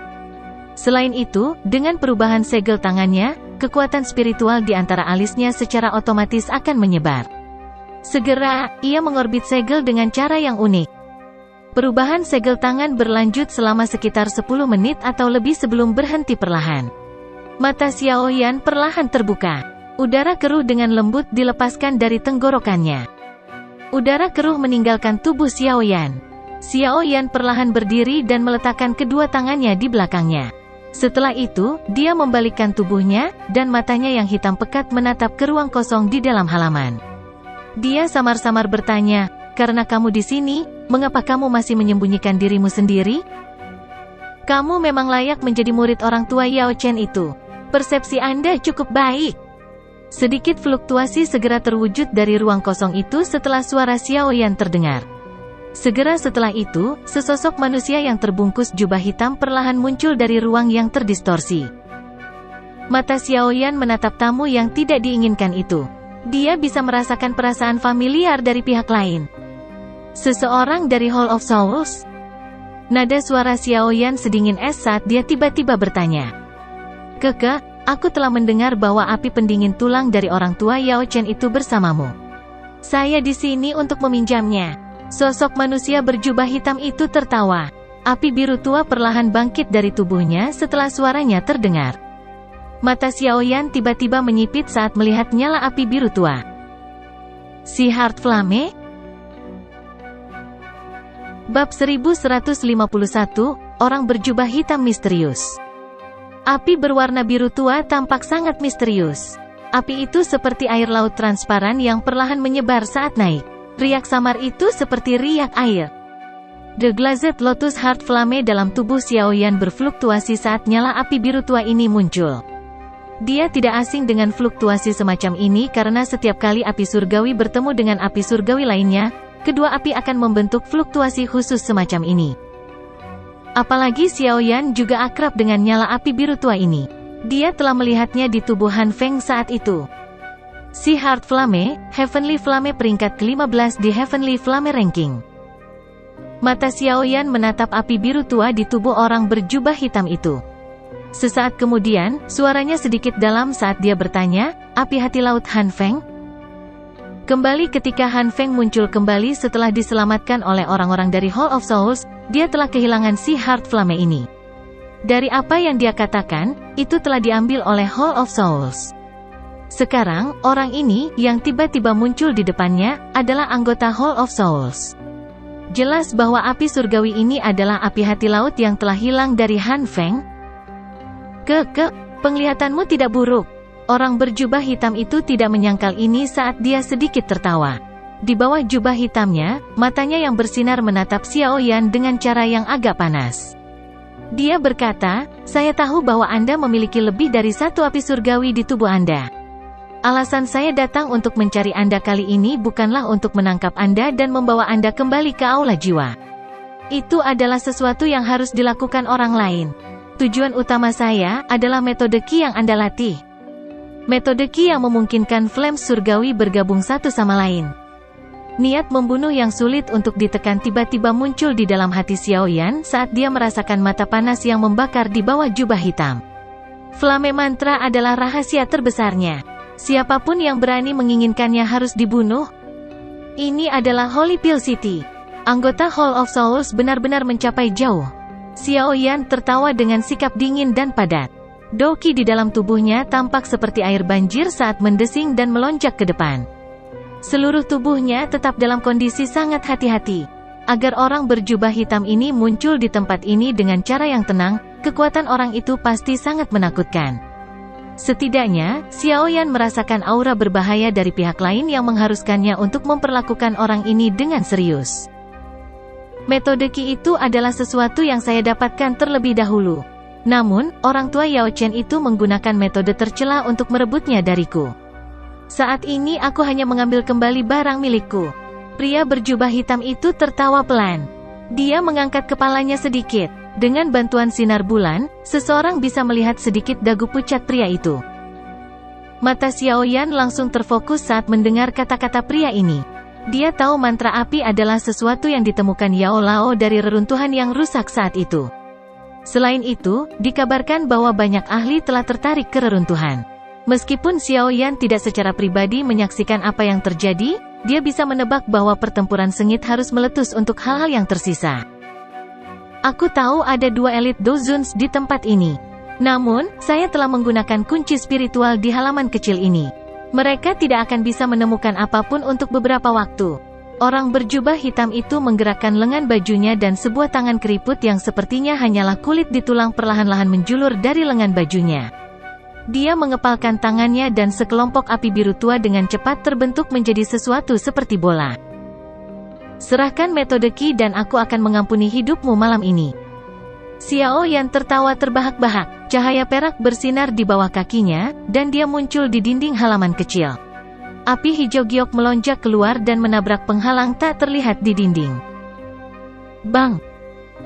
Selain itu, dengan perubahan segel tangannya, kekuatan spiritual di antara alisnya secara otomatis akan menyebar. Segera, ia mengorbit segel dengan cara yang unik. Perubahan segel tangan berlanjut selama sekitar 10 menit atau lebih sebelum berhenti perlahan. Mata Xiaoyan perlahan terbuka. Udara keruh dengan lembut dilepaskan dari tenggorokannya. Udara keruh meninggalkan tubuh Xiaoyan. Xiaoyan perlahan berdiri dan meletakkan kedua tangannya di belakangnya. Setelah itu, dia membalikkan tubuhnya, dan matanya yang hitam pekat menatap ke ruang kosong di dalam halaman. Dia samar-samar bertanya, "Karena kamu di sini, mengapa kamu masih menyembunyikan dirimu sendiri? Kamu memang layak menjadi murid orang tua Yao Chen itu. Persepsi Anda cukup baik." Sedikit fluktuasi segera terwujud dari ruang kosong itu setelah suara Xiaoyan terdengar. Segera setelah itu, sesosok manusia yang terbungkus jubah hitam perlahan muncul dari ruang yang terdistorsi. Mata Xiaoyan menatap tamu yang tidak diinginkan itu. Dia bisa merasakan perasaan familiar dari pihak lain. Seseorang dari Hall of Souls? Nada suara Xiaoyan sedingin es saat dia tiba-tiba bertanya. "Keke, aku telah mendengar bahwa api pendingin tulang dari orang tua Yao Chen itu bersamamu. Saya di sini untuk meminjamnya." Sosok manusia berjubah hitam itu tertawa. Api biru tua perlahan bangkit dari tubuhnya setelah suaranya terdengar. Mata Xiaoyan tiba-tiba menyipit saat melihat nyala api biru tua. Si Heart Flame? Bab 1151, Orang Berjubah Hitam Misterius. Api berwarna biru tua tampak sangat misterius. Api itu seperti air laut transparan yang perlahan menyebar saat naik. Riak samar itu seperti riak air. The Glazed Lotus Heart Flame dalam tubuh Xiaoyan berfluktuasi saat nyala api biru tua ini muncul. Dia tidak asing dengan fluktuasi semacam ini karena setiap kali api surgawi bertemu dengan api surgawi lainnya, kedua api akan membentuk fluktuasi khusus semacam ini. Apalagi Xiaoyan juga akrab dengan nyala api biru tua ini. Dia telah melihatnya di tubuh Han Feng saat itu. Si Heart Flame, Heavenly Flame peringkat ke-15 di Heavenly Flame Ranking. Mata Xiaoyan menatap api biru tua di tubuh orang berjubah hitam itu. Sesaat kemudian, suaranya sedikit dalam saat dia bertanya, "Api hati laut Han Feng?" Kembali ketika Han Feng muncul kembali setelah diselamatkan oleh orang-orang dari Hall of Souls, dia telah kehilangan si Heart Flame ini. Dari apa yang dia katakan, itu telah diambil oleh Hall of Souls. Sekarang, orang ini, yang tiba-tiba muncul di depannya, adalah anggota Hall of Souls. Jelas bahwa api surgawi ini adalah api hati laut yang telah hilang dari Han Feng. Penglihatanmu tidak buruk. Orang berjubah hitam itu tidak menyangkal ini saat dia sedikit tertawa. Di bawah jubah hitamnya, matanya yang bersinar menatap Xiaoyan dengan cara yang agak panas. Dia berkata, "Saya tahu bahwa Anda memiliki lebih dari satu api surgawi di tubuh Anda. Alasan saya datang untuk mencari Anda kali ini bukanlah untuk menangkap Anda dan membawa Anda kembali ke aula jiwa. Itu adalah sesuatu yang harus dilakukan orang lain. Tujuan utama saya adalah metode Qi yang Anda latih. Metode Qi yang memungkinkan flames surgawi bergabung satu sama lain." Niat membunuh yang sulit untuk ditekan tiba-tiba muncul di dalam hati Xiaoyan saat dia merasakan mata panas yang membakar di bawah jubah hitam. Flame mantra adalah rahasia terbesarnya. Siapapun yang berani menginginkannya harus dibunuh. Ini adalah Holy Pill City. Anggota Hall of Souls benar-benar mencapai jauh. Xiaoyan tertawa dengan sikap dingin dan padat. Doqi di dalam tubuhnya tampak seperti air banjir saat mendesing dan melonjak ke depan. Seluruh tubuhnya tetap dalam kondisi sangat hati-hati. Agar orang berjubah hitam ini muncul di tempat ini dengan cara yang tenang, kekuatan orang itu pasti sangat menakutkan. Setidaknya, Xiaoyan merasakan aura berbahaya dari pihak lain yang mengharuskannya untuk memperlakukan orang ini dengan serius. Metode Qi itu adalah sesuatu yang saya dapatkan terlebih dahulu. Namun, orang tua Yao Chen itu menggunakan metode tercela untuk merebutnya dariku. Saat ini aku hanya mengambil kembali barang milikku. Pria berjubah hitam itu tertawa pelan. Dia mengangkat kepalanya sedikit. Dengan bantuan sinar bulan, seseorang bisa melihat sedikit dagu pucat pria itu. Mata Xiaoyan langsung terfokus saat mendengar kata-kata pria ini. Dia tahu mantra api adalah sesuatu yang ditemukan Yao Lao dari reruntuhan yang rusak saat itu. Selain itu, dikabarkan bahwa banyak ahli telah tertarik ke reruntuhan. Meskipun Xiaoyan tidak secara pribadi menyaksikan apa yang terjadi, dia bisa menebak bahwa pertempuran sengit harus meletus untuk hal-hal yang tersisa. Aku tahu ada 2 elit dozuns di tempat ini. Namun, saya telah menggunakan kunci spiritual di halaman kecil ini. Mereka tidak akan bisa menemukan apapun untuk beberapa waktu. Orang berjubah hitam itu menggerakkan lengan bajunya dan sebuah tangan keriput yang sepertinya hanyalah kulit di tulang perlahan-lahan menjulur dari lengan bajunya. Dia mengepalkan tangannya dan sekelompok api biru tua dengan cepat terbentuk menjadi sesuatu seperti bola. "Serahkan metode Qi dan aku akan mengampuni hidupmu malam ini." Xiaoyan tertawa terbahak-bahak. Cahaya perak bersinar di bawah kakinya, dan dia muncul di dinding halaman kecil. Api hijau giok melonjak keluar dan menabrak penghalang tak terlihat di dinding. Bang!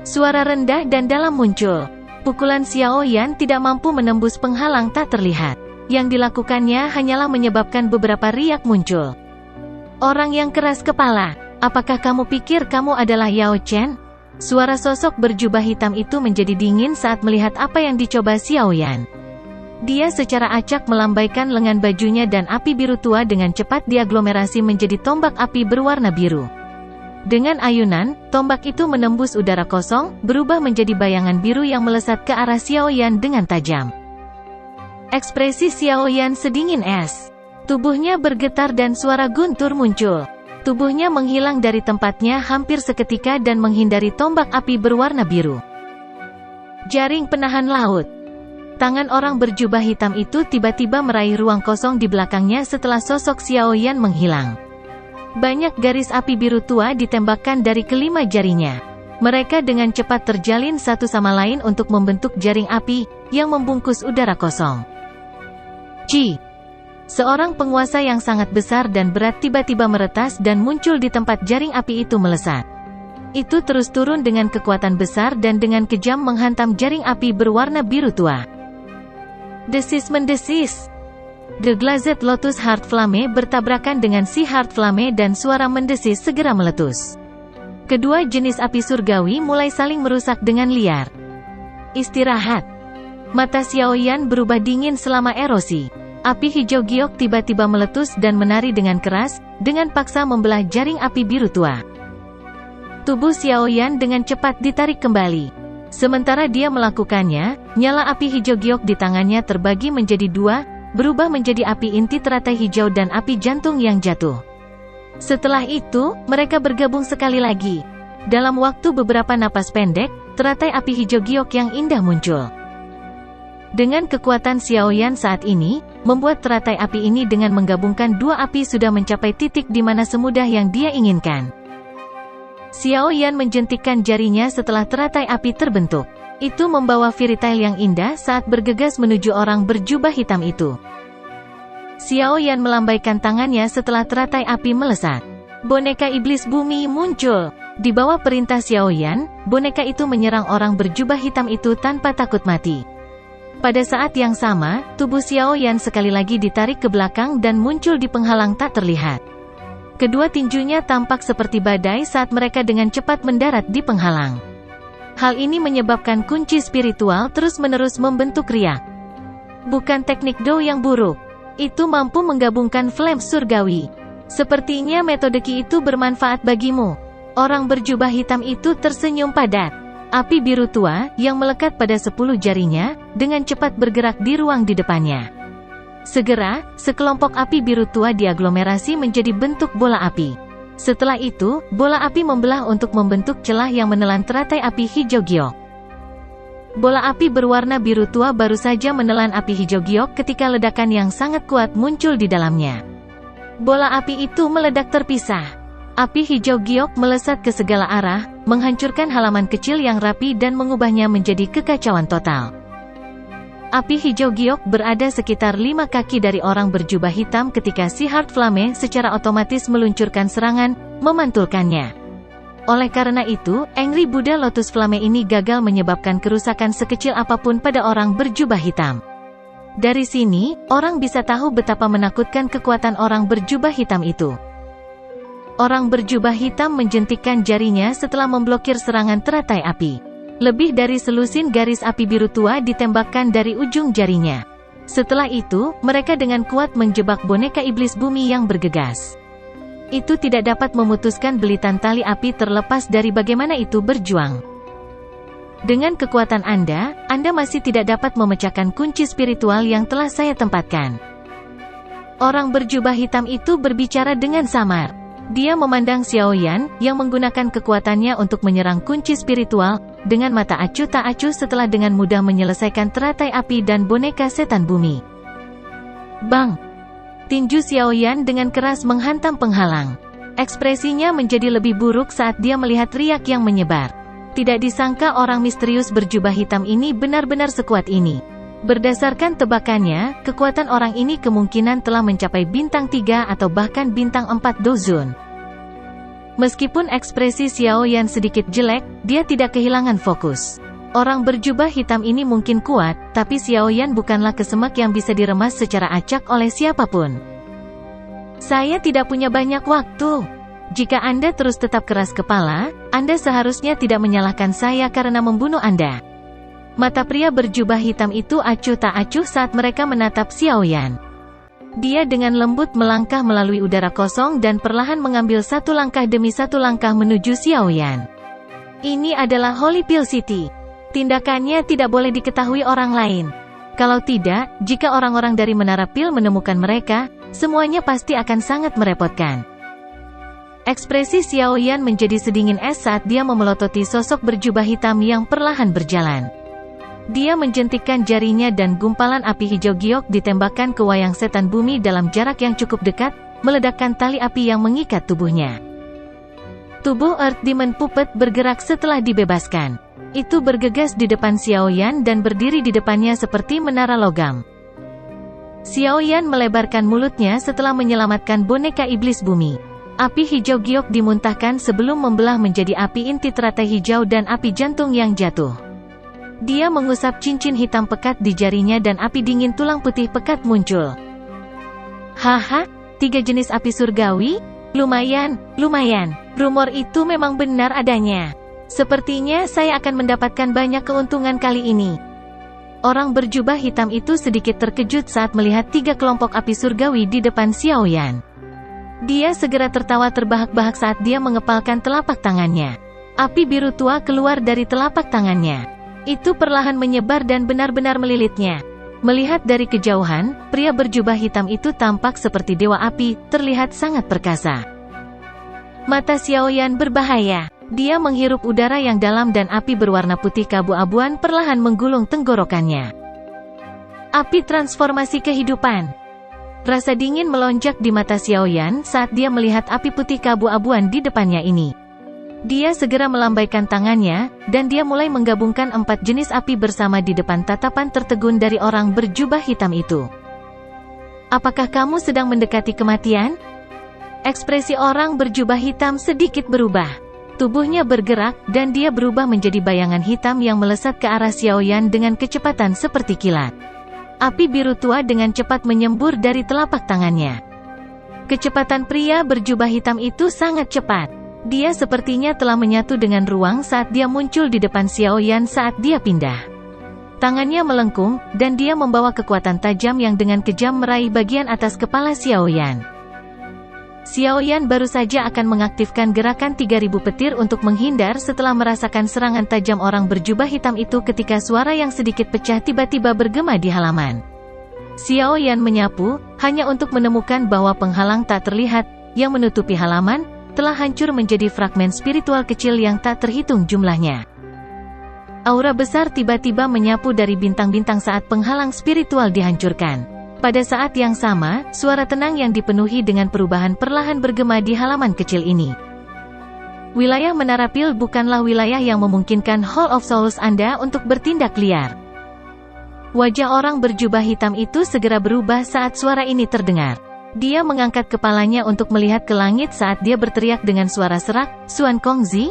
Suara rendah dan dalam muncul. Pukulan Xiaoyan tidak mampu menembus penghalang tak terlihat. Yang dilakukannya hanyalah menyebabkan beberapa riak muncul. "Orang yang keras kepala, apakah kamu pikir kamu adalah Yao Chen?" Suara sosok berjubah hitam itu menjadi dingin saat melihat apa yang dicoba Xiaoyan. Dia secara acak melambaikan lengan bajunya dan api biru tua dengan cepat diaglomerasi menjadi tombak api berwarna biru. Dengan ayunan, tombak itu menembus udara kosong, berubah menjadi bayangan biru yang melesat ke arah Xiaoyan dengan tajam. Ekspresi Xiaoyan sedingin es. Tubuhnya bergetar dan suara guntur muncul. Tubuhnya menghilang dari tempatnya hampir seketika dan menghindari tombak api berwarna biru. Jaring penahan laut. Tangan orang berjubah hitam itu tiba-tiba meraih ruang kosong di belakangnya setelah sosok Xiaoyan menghilang. Banyak garis api biru tua ditembakkan dari kelima jarinya. Mereka dengan cepat terjalin satu sama lain untuk membentuk jaring api yang membungkus udara kosong. Ji. Seorang penguasa yang sangat besar dan berat tiba-tiba meretas dan muncul di tempat jaring api itu melesat. Itu terus turun dengan kekuatan besar dan dengan kejam menghantam jaring api berwarna biru tua. Desis mendesis. The Glazed Lotus Heart Flame bertabrakan dengan si Heart Flame dan suara mendesis segera meletus. Kedua jenis api surgawi mulai saling merusak dengan liar. Istirahat. Mata Xiaoyan berubah dingin selama erosi. Api hijau giok tiba-tiba meletus dan menari dengan keras, dengan paksa membelah jaring api biru tua. Tubuh Xiaoyan dengan cepat ditarik kembali. Sementara dia melakukannya, nyala api hijau giok di tangannya terbagi menjadi dua, berubah menjadi api inti teratai hijau dan api jantung yang jatuh. Setelah itu, mereka bergabung sekali lagi. Dalam waktu beberapa napas pendek, teratai api hijau giok yang indah muncul. Dengan kekuatan Xiaoyan saat ini, membuat teratai api ini dengan menggabungkan dua api sudah mencapai titik di mana semudah yang dia inginkan. Xiaoyan menjentikkan jarinya setelah teratai api terbentuk. Itu membawa fairytale yang indah saat bergegas menuju orang berjubah hitam itu. Xiaoyan melambaikan tangannya setelah teratai api melesat. Boneka iblis bumi muncul. Di bawah perintah Xiaoyan, boneka itu menyerang orang berjubah hitam itu tanpa takut mati. Pada saat yang sama, tubuh Xiaoyan sekali lagi ditarik ke belakang dan muncul di penghalang tak terlihat. Kedua tinjunya tampak seperti badai saat mereka dengan cepat mendarat di penghalang. Hal ini menyebabkan kunci spiritual terus-menerus membentuk riak. Bukan teknik Do yang buruk. Itu mampu menggabungkan flame surgawi. Sepertinya metode Ki itu bermanfaat bagimu. Orang berjubah hitam itu tersenyum padat. Api biru tua, yang melekat pada 10 jarinya, dengan cepat bergerak di ruang di depannya. Segera, sekelompok api biru tua diaglomerasi menjadi bentuk bola api. Setelah itu, bola api membelah untuk membentuk celah yang menelan teratai api hijau giok. Bola api berwarna biru tua baru saja menelan api hijau giok ketika ledakan yang sangat kuat muncul di dalamnya. Bola api itu meledak terpisah. Api hijau giok melesat ke segala arah, menghancurkan halaman kecil yang rapi dan mengubahnya menjadi kekacauan total. Api hijau giok berada sekitar 5 kaki dari orang berjubah hitam ketika si Heart Flame secara otomatis meluncurkan serangan, memantulkannya. Oleh karena itu, Angry Buddha Lotus Flame ini gagal menyebabkan kerusakan sekecil apapun pada orang berjubah hitam. Dari sini, orang bisa tahu betapa menakutkan kekuatan orang berjubah hitam itu. Orang berjubah hitam menjentikkan jarinya setelah memblokir serangan teratai api. Lebih dari selusin garis api biru tua ditembakkan dari ujung jarinya. Setelah itu, mereka dengan kuat menjebak boneka iblis bumi yang bergegas. Itu tidak dapat memutuskan belitan tali api terlepas dari bagaimana itu berjuang. Dengan kekuatan Anda masih tidak dapat memecahkan kunci spiritual yang telah saya tempatkan. Orang berjubah hitam itu berbicara dengan samar. Dia memandang Xiaoyan, yang menggunakan kekuatannya untuk menyerang kunci spiritual, dengan mata acuh tak acuh setelah dengan mudah menyelesaikan teratai api dan boneka setan bumi. Bang! Tinju Xiaoyan dengan keras menghantam penghalang. Ekspresinya menjadi lebih buruk saat dia melihat riak yang menyebar. Tidak disangka orang misterius berjubah hitam ini benar-benar sekuat ini. Berdasarkan tebakannya, kekuatan orang ini kemungkinan telah mencapai bintang 3 atau bahkan bintang 4 dozun. Meskipun ekspresi Xiaoyan sedikit jelek, dia tidak kehilangan fokus. Orang berjubah hitam ini mungkin kuat, tapi Xiaoyan bukanlah kesemek yang bisa diremas secara acak oleh siapapun. Saya tidak punya banyak waktu. Jika Anda terus tetap keras kepala, Anda seharusnya tidak menyalahkan saya karena membunuh Anda. Mata pria berjubah hitam itu acuh tak acuh saat mereka menatap Xiaoyan. Dia dengan lembut melangkah melalui udara kosong dan perlahan mengambil satu langkah demi satu langkah menuju Xiaoyan. Ini adalah Holy Pill City. Tindakannya tidak boleh diketahui orang lain. Kalau tidak, jika orang-orang dari Menara Pil menemukan mereka, semuanya pasti akan sangat merepotkan. Ekspresi Xiaoyan menjadi sedingin es saat dia memelototi sosok berjubah hitam yang perlahan berjalan. Dia menjentikkan jarinya dan gumpalan api hijau giok ditembakkan ke wayang setan bumi dalam jarak yang cukup dekat, meledakkan tali api yang mengikat tubuhnya. Tubuh Earth Demon Puppet bergerak setelah dibebaskan. Itu bergegas di depan Xiaoyan dan berdiri di depannya seperti menara logam. Xiaoyan melebarkan mulutnya setelah menyelamatkan boneka iblis bumi. Api hijau giok dimuntahkan sebelum membelah menjadi api inti teratai hijau dan api jantung yang jatuh. Dia mengusap cincin hitam pekat di jarinya dan api dingin tulang putih pekat muncul. Haha, 3 jenis api surgawi? Lumayan. Rumor itu memang benar adanya. Sepertinya saya akan mendapatkan banyak keuntungan kali ini. Orang berjubah hitam itu sedikit terkejut saat melihat 3 kelompok api surgawi di depan Xiaoyan. Dia segera tertawa terbahak-bahak saat dia mengepalkan telapak tangannya. Api biru tua keluar dari telapak tangannya. Itu perlahan menyebar dan benar-benar melilitnya. Melihat dari kejauhan, pria berjubah hitam itu tampak seperti dewa api, terlihat sangat perkasa. Mata Xiaoyan berbahaya. Dia menghirup udara yang dalam dan api berwarna putih keabu-abuan perlahan menggulung tenggorokannya. Api transformasi kehidupan. Rasa dingin melonjak di mata Xiaoyan saat dia melihat api putih keabu-abuan di depannya ini. Dia segera melambaikan tangannya, dan dia mulai menggabungkan 4 jenis api bersama di depan tatapan tertegun dari orang berjubah hitam itu. Apakah kamu sedang mendekati kematian? Ekspresi orang berjubah hitam sedikit berubah. Tubuhnya bergerak, dan dia berubah menjadi bayangan hitam yang melesat ke arah Xiaoyan dengan kecepatan seperti kilat. Api biru tua dengan cepat menyembur dari telapak tangannya. Kecepatan pria berjubah hitam itu sangat cepat. Dia sepertinya telah menyatu dengan ruang saat dia muncul di depan Xiaoyan saat dia pindah. Tangannya melengkung, dan dia membawa kekuatan tajam yang dengan kejam meraih bagian atas kepala Xiaoyan. Xiaoyan baru saja akan mengaktifkan gerakan 3000 petir untuk menghindar setelah merasakan serangan tajam orang berjubah hitam itu ketika suara yang sedikit pecah tiba-tiba bergema di halaman. Xiaoyan menyapu, hanya untuk menemukan bahwa penghalang tak terlihat, yang menutupi halaman, telah hancur menjadi fragmen spiritual kecil yang tak terhitung jumlahnya. Aura besar tiba-tiba menyapu dari bintang-bintang saat penghalang spiritual dihancurkan. Pada saat yang sama, suara tenang yang dipenuhi dengan perubahan perlahan bergema di halaman kecil ini. Wilayah Menara Pil bukanlah wilayah yang memungkinkan Hall of Souls Anda untuk bertindak liar. Wajah orang berjubah hitam itu segera berubah saat suara ini terdengar. Dia mengangkat kepalanya untuk melihat ke langit saat dia berteriak dengan suara serak, Xuan Kongzi?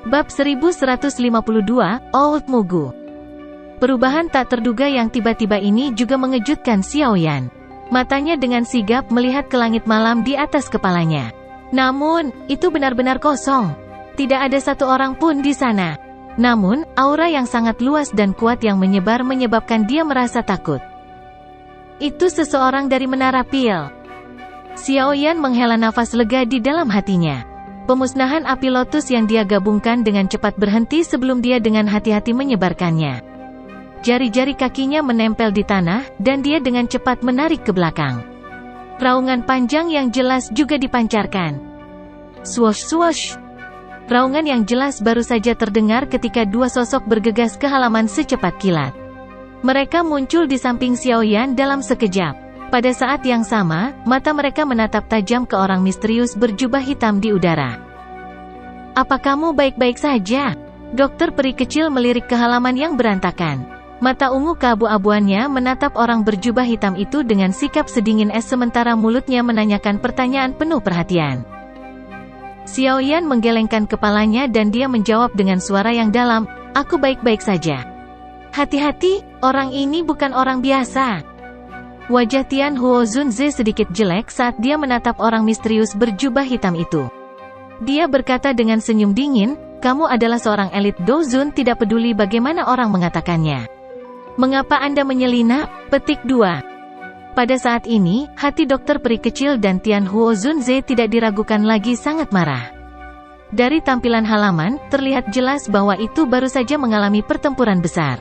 Bab 1152, Old Mugu. Perubahan tak terduga yang tiba-tiba ini juga mengejutkan Xiaoyan. Matanya dengan sigap melihat ke langit malam di atas kepalanya. Namun, itu benar-benar kosong. Tidak ada satu orang pun di sana. Namun, aura yang sangat luas dan kuat yang menyebar menyebabkan dia merasa takut. Itu seseorang dari Menara Pil. Xiaoyan menghela nafas lega di dalam hatinya. Pemusnahan api lotus yang dia gabungkan dengan cepat berhenti sebelum dia dengan hati-hati menyebarkannya. Jari-jari kakinya menempel di tanah, dan dia dengan cepat menarik ke belakang. Raungan panjang yang jelas juga dipancarkan. Swoosh swoosh. Raungan yang jelas baru saja terdengar ketika 2 sosok bergegas ke halaman secepat kilat. Mereka muncul di samping Xiaoyan dalam sekejap. Pada saat yang sama, mata mereka menatap tajam ke orang misterius berjubah hitam di udara. Apa kamu baik-baik saja? Dokter peri kecil melirik ke halaman yang berantakan. Mata ungu keabu-abuannya menatap orang berjubah hitam itu dengan sikap sedingin es sementara mulutnya menanyakan pertanyaan penuh perhatian. Xiaoyan menggelengkan kepalanya dan dia menjawab dengan suara yang dalam, "Aku baik-baik saja." Hati-hati, orang ini bukan orang biasa. Wajah Tian Huo Zunze sedikit jelek saat dia menatap orang misterius berjubah hitam itu. Dia berkata dengan senyum dingin, "Kamu adalah seorang elit Dozun, tidak peduli bagaimana orang mengatakannya. Mengapa Anda menyelinap?" Petik 2. Pada saat ini, hati dokter peri kecil dan Tian Huo Zunze tidak diragukan lagi sangat marah. Dari tampilan halaman, terlihat jelas bahwa itu baru saja mengalami pertempuran besar.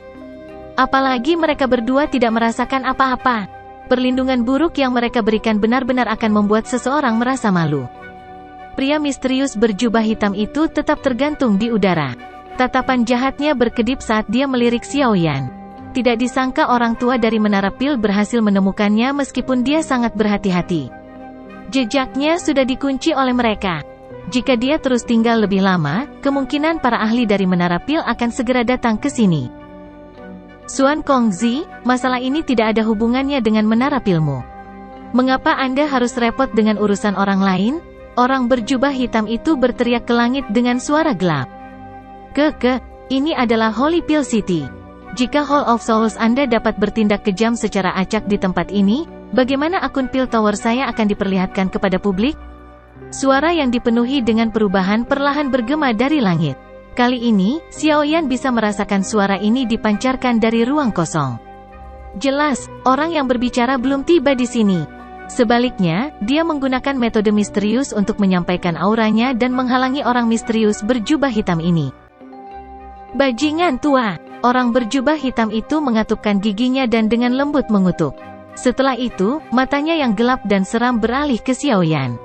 Apalagi mereka berdua tidak merasakan apa-apa. Perlindungan buruk yang mereka berikan benar-benar akan membuat seseorang merasa malu. Pria misterius berjubah hitam itu tetap tergantung di udara. Tatapan jahatnya berkedip saat dia melirik Xiaoyan. Tidak disangka orang tua dari Menara Pil berhasil menemukannya meskipun dia sangat berhati-hati. Jejaknya sudah dikunci oleh mereka. Jika dia terus tinggal lebih lama, kemungkinan para ahli dari Menara Pil akan segera datang ke sini. Xuan Kongzi, masalah ini tidak ada hubungannya dengan Menara Pilmu. Mengapa Anda harus repot dengan urusan orang lain? Orang berjubah hitam itu berteriak ke langit dengan suara gelap. Ini adalah Holy Pill City. Jika Hall of Souls Anda dapat bertindak kejam secara acak di tempat ini, bagaimana akun Pill Tower saya akan diperlihatkan kepada publik? Suara yang dipenuhi dengan perubahan perlahan bergema dari langit. Kali ini, Xiaoyan bisa merasakan suara ini dipancarkan dari ruang kosong. Jelas, orang yang berbicara belum tiba di sini. Sebaliknya, dia menggunakan metode misterius untuk menyampaikan auranya dan menghalangi orang misterius berjubah hitam ini. Bajingan tua! Orang berjubah hitam itu mengatupkan giginya dan dengan lembut mengutuk. Setelah itu, matanya yang gelap dan seram beralih ke Xiaoyan.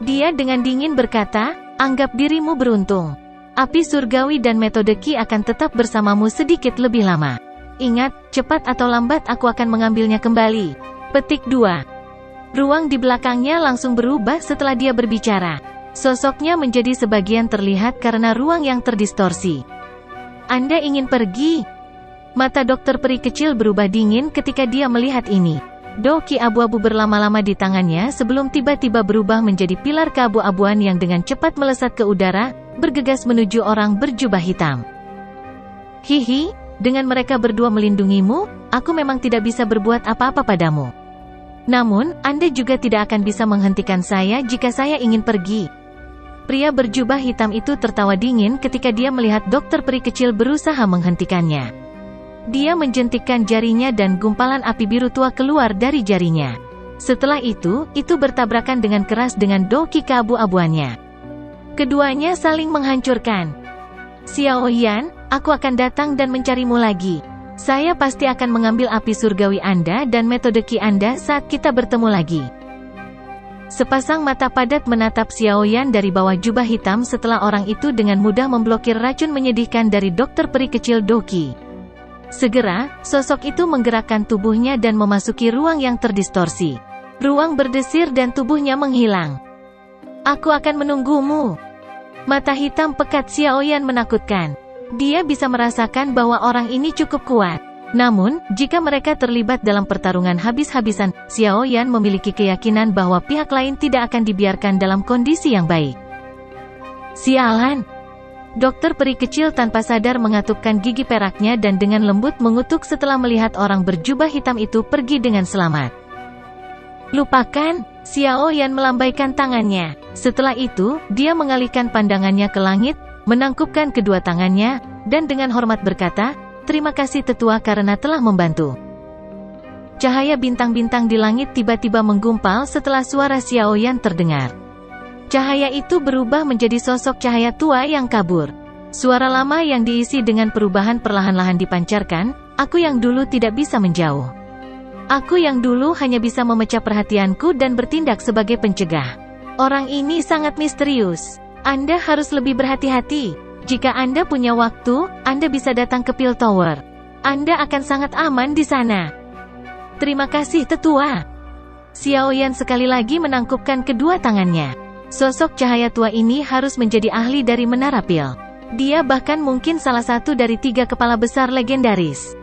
Dia dengan dingin berkata, anggap dirimu beruntung. Api surgawi dan metode Qi akan tetap bersamamu sedikit lebih lama. Ingat, cepat atau lambat aku akan mengambilnya kembali. Petik 2. Ruang di belakangnya langsung berubah setelah dia berbicara. Sosoknya menjadi sebagian terlihat karena ruang yang terdistorsi. Anda ingin pergi? Mata dokter peri kecil berubah dingin ketika dia melihat ini. Doki abu-abu berlama-lama di tangannya sebelum tiba-tiba berubah menjadi pilar keabu-abuan yang dengan cepat melesat ke udara, bergegas menuju orang berjubah hitam. Hihi, dengan mereka berdua melindungimu, aku memang tidak bisa berbuat apa-apa padamu. Namun, Anda juga tidak akan bisa menghentikan saya jika saya ingin pergi. Pria berjubah hitam itu tertawa dingin ketika dia melihat dokter peri kecil berusaha menghentikannya. Dia menjentikkan jarinya dan gumpalan api biru tua keluar dari jarinya. Setelah itu bertabrakan dengan keras dengan doki keabu-abuannya. Keduanya saling menghancurkan. Xiaoyan, aku akan datang dan mencarimu lagi. Saya pasti akan mengambil api surgawi Anda dan metode Qi Anda saat kita bertemu lagi. Sepasang mata padat menatap Xiaoyan dari bawah jubah hitam setelah orang itu dengan mudah memblokir racun menyedihkan dari dokter peri kecil Doki. Segera, sosok itu menggerakkan tubuhnya dan memasuki ruang yang terdistorsi. Ruang berdesir dan tubuhnya menghilang. Aku akan menunggumu. Mata hitam pekat Xiaoyan menakutkan. Dia bisa merasakan bahwa orang ini cukup kuat. Namun, jika mereka terlibat dalam pertarungan habis-habisan, Xiaoyan memiliki keyakinan bahwa pihak lain tidak akan dibiarkan dalam kondisi yang baik. Sialan! Dokter peri kecil tanpa sadar mengatupkan gigi peraknya dan dengan lembut mengutuk setelah melihat orang berjubah hitam itu pergi dengan selamat. Lupakan! Xiaoyan melambaikan tangannya. Setelah itu, dia mengalihkan pandangannya ke langit, menangkupkan kedua tangannya, dan dengan hormat berkata, terima kasih tetua karena telah membantu. Cahaya bintang-bintang di langit tiba-tiba menggumpal setelah suara Xiaoyan terdengar. Cahaya itu berubah menjadi sosok cahaya tua yang kabur. Suara lama yang diisi dengan perubahan perlahan-lahan dipancarkan, aku yang dulu tidak bisa menjauh. Aku yang dulu hanya bisa memecah perhatianku dan bertindak sebagai pencegah. Orang ini sangat misterius. Anda harus lebih berhati-hati. Jika Anda punya waktu, Anda bisa datang ke Pill Tower. Anda akan sangat aman di sana. Terima kasih tetua. Xiaoyan sekali lagi menangkupkan kedua tangannya. Sosok cahaya tua ini harus menjadi ahli dari Menara Pill. Dia bahkan mungkin salah satu dari 3 kepala besar legendaris.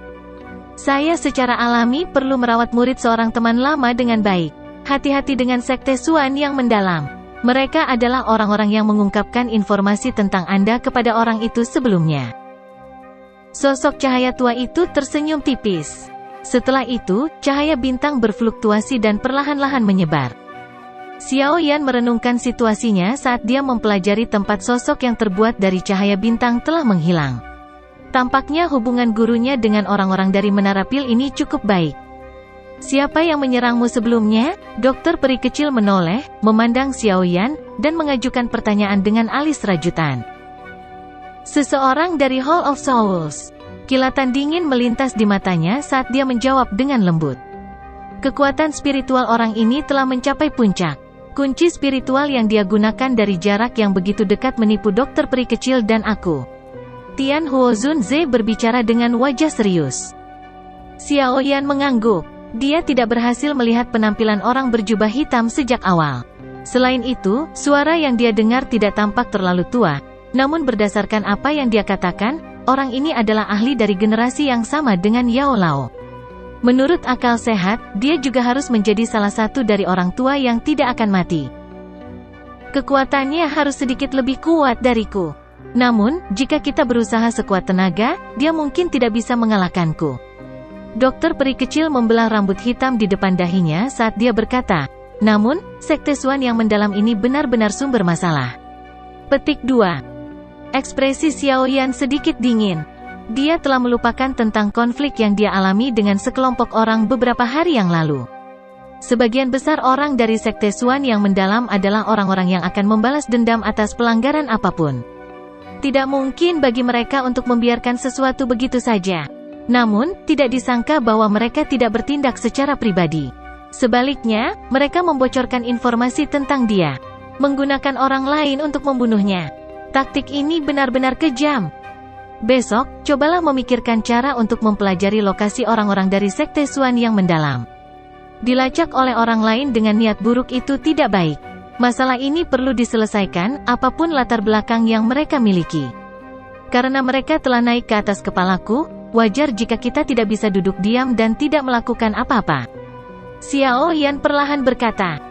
Saya secara alami perlu merawat murid seorang teman lama dengan baik. Hati-hati dengan sekte Xuan yang mendalam. Mereka adalah orang-orang yang mengungkapkan informasi tentang Anda kepada orang itu sebelumnya. Sosok cahaya tua itu tersenyum tipis. Setelah itu, cahaya bintang berfluktuasi dan perlahan-lahan menyebar. Xiaoyan merenungkan situasinya saat dia mempelajari tempat sosok yang terbuat dari cahaya bintang telah menghilang. Tampaknya hubungan gurunya dengan orang-orang dari Menara Pil ini cukup baik. Siapa yang menyerangmu sebelumnya? Dokter peri kecil menoleh, memandang Xiaoyan, dan mengajukan pertanyaan dengan alis rajutan. Seseorang dari Hall of Souls. Kilatan dingin melintas di matanya saat dia menjawab dengan lembut. Kekuatan spiritual orang ini telah mencapai puncak. Kunci spiritual yang dia gunakan dari jarak yang begitu dekat menipu dokter peri kecil dan aku. Tian Huozun Ze berbicara dengan wajah serius. Xiaoyan mengangguk. Dia tidak berhasil melihat penampilan orang berjubah hitam sejak awal. Selain itu, suara yang dia dengar tidak tampak terlalu tua. Namun berdasarkan apa yang dia katakan, orang ini adalah ahli dari generasi yang sama dengan Yao Lao. Menurut akal sehat, dia juga harus menjadi salah satu dari orang tua yang tidak akan mati. Kekuatannya harus sedikit lebih kuat dariku. Namun, jika kita berusaha sekuat tenaga, dia mungkin tidak bisa mengalahkanku. Dokter peri kecil membelah rambut hitam di depan dahinya saat dia berkata, namun, sekte Xuan yang mendalam ini benar-benar sumber masalah. Petik 2. Ekspresi Xiao Yan sedikit dingin. Dia telah melupakan tentang konflik yang dia alami dengan sekelompok orang beberapa hari yang lalu. Sebagian besar orang dari sekte Xuan yang mendalam adalah orang-orang yang akan membalas dendam atas pelanggaran apapun. Tidak mungkin bagi mereka untuk membiarkan sesuatu begitu saja. Namun, tidak disangka bahwa mereka tidak bertindak secara pribadi. Sebaliknya, mereka membocorkan informasi tentang dia, menggunakan orang lain untuk membunuhnya. Taktik ini benar-benar kejam. Besok, cobalah memikirkan cara untuk mempelajari lokasi orang-orang dari sekte Xuan yang mendalam. Dilacak oleh orang lain dengan niat buruk itu tidak baik. Masalah ini perlu diselesaikan, apapun latar belakang yang mereka miliki. Karena mereka telah naik ke atas kepalaku, wajar jika kita tidak bisa duduk diam dan tidak melakukan apa-apa. Xiao Yan perlahan berkata.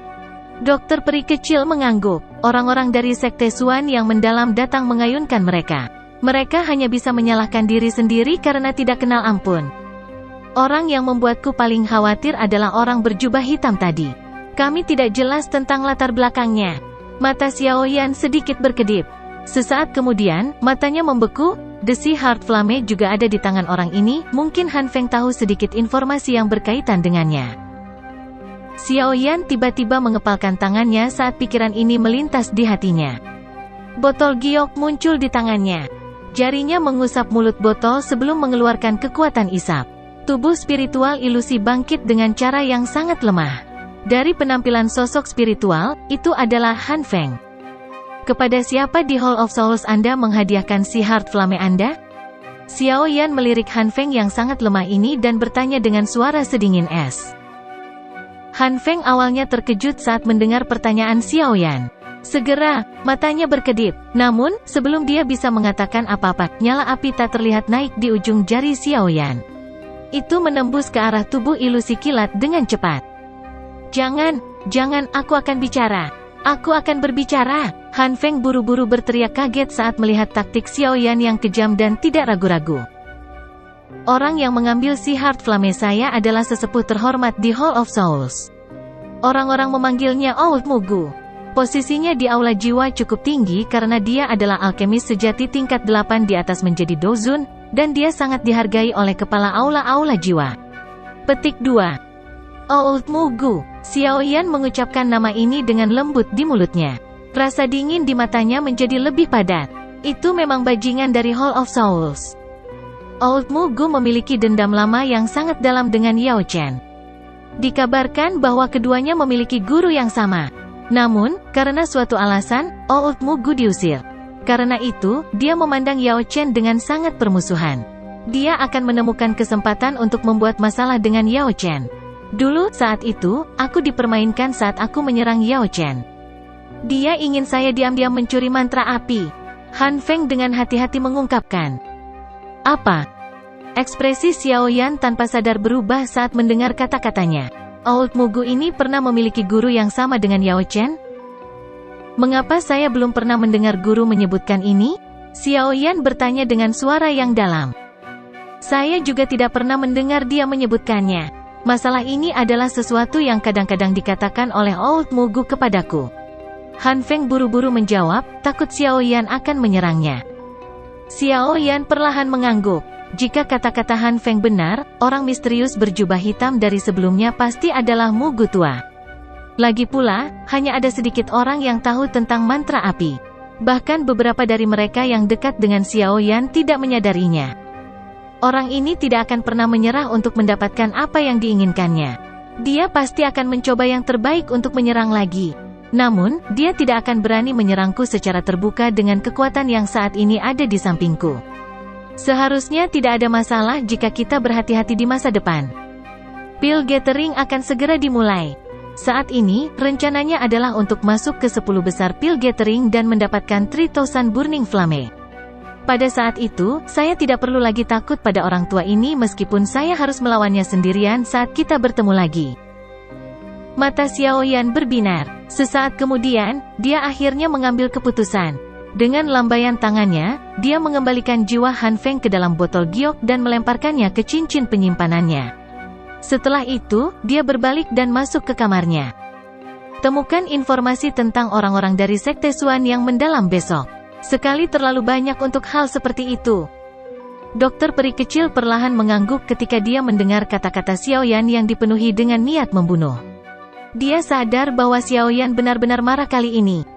Dokter peri kecil mengangguk. Orang-orang dari sekte Xuan yang mendalam datang mengayunkan mereka. Mereka hanya bisa menyalahkan diri sendiri karena tidak kenal ampun. Orang yang membuatku paling khawatir adalah orang berjubah hitam tadi. Kami tidak jelas tentang latar belakangnya. Mata Xiao Yan sedikit berkedip. Sesaat kemudian, matanya membeku. Desi Heart Flame juga ada di tangan orang ini, mungkin Han Feng tahu sedikit informasi yang berkaitan dengannya. Xiao Yan tiba-tiba mengepalkan tangannya saat pikiran ini melintas di hatinya. Botol giok muncul di tangannya. Jarinya mengusap mulut botol sebelum mengeluarkan kekuatan isap. Tubuh spiritual ilusi bangkit dengan cara yang sangat lemah. Dari penampilan sosok spiritual, itu adalah Han Feng. Kepada siapa di Hall of Souls Anda menghadiahkan si Heart Flame Anda? Xiao Yan melirik Han Feng yang sangat lemah ini dan bertanya dengan suara sedingin es. Han Feng awalnya terkejut saat mendengar pertanyaan Xiao Yan. Segera, matanya berkedip. Namun, sebelum dia bisa mengatakan apa-apa, nyala api tak terlihat naik di ujung jari Xiao Yan. Itu menembus ke arah tubuh ilusi kilat dengan cepat. Jangan, aku akan bicara. Aku akan berbicara. Han Feng buru-buru berteriak kaget saat melihat taktik Xiao Yan yang kejam dan tidak ragu-ragu. Orang yang mengambil si Heart Flame saya adalah sesepuh terhormat di Hall of Souls. Orang-orang memanggilnya Old Mugu. Posisinya di aula jiwa cukup tinggi karena dia adalah alkemis sejati tingkat 8 di atas menjadi Dozun, dan dia sangat dihargai oleh kepala aula-aula jiwa. Petik 2. Old Mugu. Xiao Yan mengucapkan nama ini dengan lembut di mulutnya. Rasa dingin di matanya menjadi lebih padat. Itu memang bajingan dari Hall of Souls. Old Mugu memiliki dendam lama yang sangat dalam dengan Yao Chen. Dikabarkan bahwa keduanya memiliki guru yang sama. Namun, karena suatu alasan, Old Mugu diusir. Karena itu, dia memandang Yao Chen dengan sangat permusuhan. Dia akan menemukan kesempatan untuk membuat masalah dengan Yao Chen. Dulu, saat itu, aku dipermainkan saat aku menyerang Yao Chen. Dia ingin saya diam-diam mencuri mantra api. Han Feng dengan hati-hati mengungkapkan. Apa? Ekspresi Xiao Yan tanpa sadar berubah saat mendengar kata-katanya. Old Mugu ini pernah memiliki guru yang sama dengan Yao Chen? Mengapa saya belum pernah mendengar guru menyebutkan ini? Xiao Yan bertanya dengan suara yang dalam. Saya juga tidak pernah mendengar dia menyebutkannya. Masalah ini adalah sesuatu yang kadang-kadang dikatakan oleh Old Mugu kepadaku. Han Feng buru-buru menjawab, takut Xiao Yan akan menyerangnya. Xiao Yan perlahan mengangguk. Jika kata-kata Han Feng benar, orang misterius berjubah hitam dari sebelumnya pasti adalah Mugu tua. Lagi pula, hanya ada sedikit orang yang tahu tentang mantra api. Bahkan beberapa dari mereka yang dekat dengan Xiao Yan tidak menyadarinya. Orang ini tidak akan pernah menyerah untuk mendapatkan apa yang diinginkannya. Dia pasti akan mencoba yang terbaik untuk menyerang lagi. Namun, dia tidak akan berani menyerangku secara terbuka dengan kekuatan yang saat ini ada di sampingku. Seharusnya tidak ada masalah jika kita berhati-hati di masa depan. Pil gathering akan segera dimulai. Saat ini, rencananya adalah untuk masuk ke 10 besar pil gathering dan mendapatkan 3000 burning flame. Pada saat itu, saya tidak perlu lagi takut pada orang tua ini meskipun saya harus melawannya sendirian saat kita bertemu lagi. Mata Xiaoyan berbinar. Sesaat kemudian, dia akhirnya mengambil keputusan. Dengan lambaian tangannya, dia mengembalikan jiwa Han Feng ke dalam botol giok dan melemparkannya ke cincin penyimpanannya. Setelah itu, dia berbalik dan masuk ke kamarnya. Temukan informasi tentang orang-orang dari Sekte Xuan yang mendalam besok. Sekali terlalu banyak untuk hal seperti itu. Dokter peri kecil perlahan mengangguk ketika dia mendengar kata-kata Xiaoyan yang dipenuhi dengan niat membunuh. Dia sadar bahwa Xiaoyan benar-benar marah kali ini.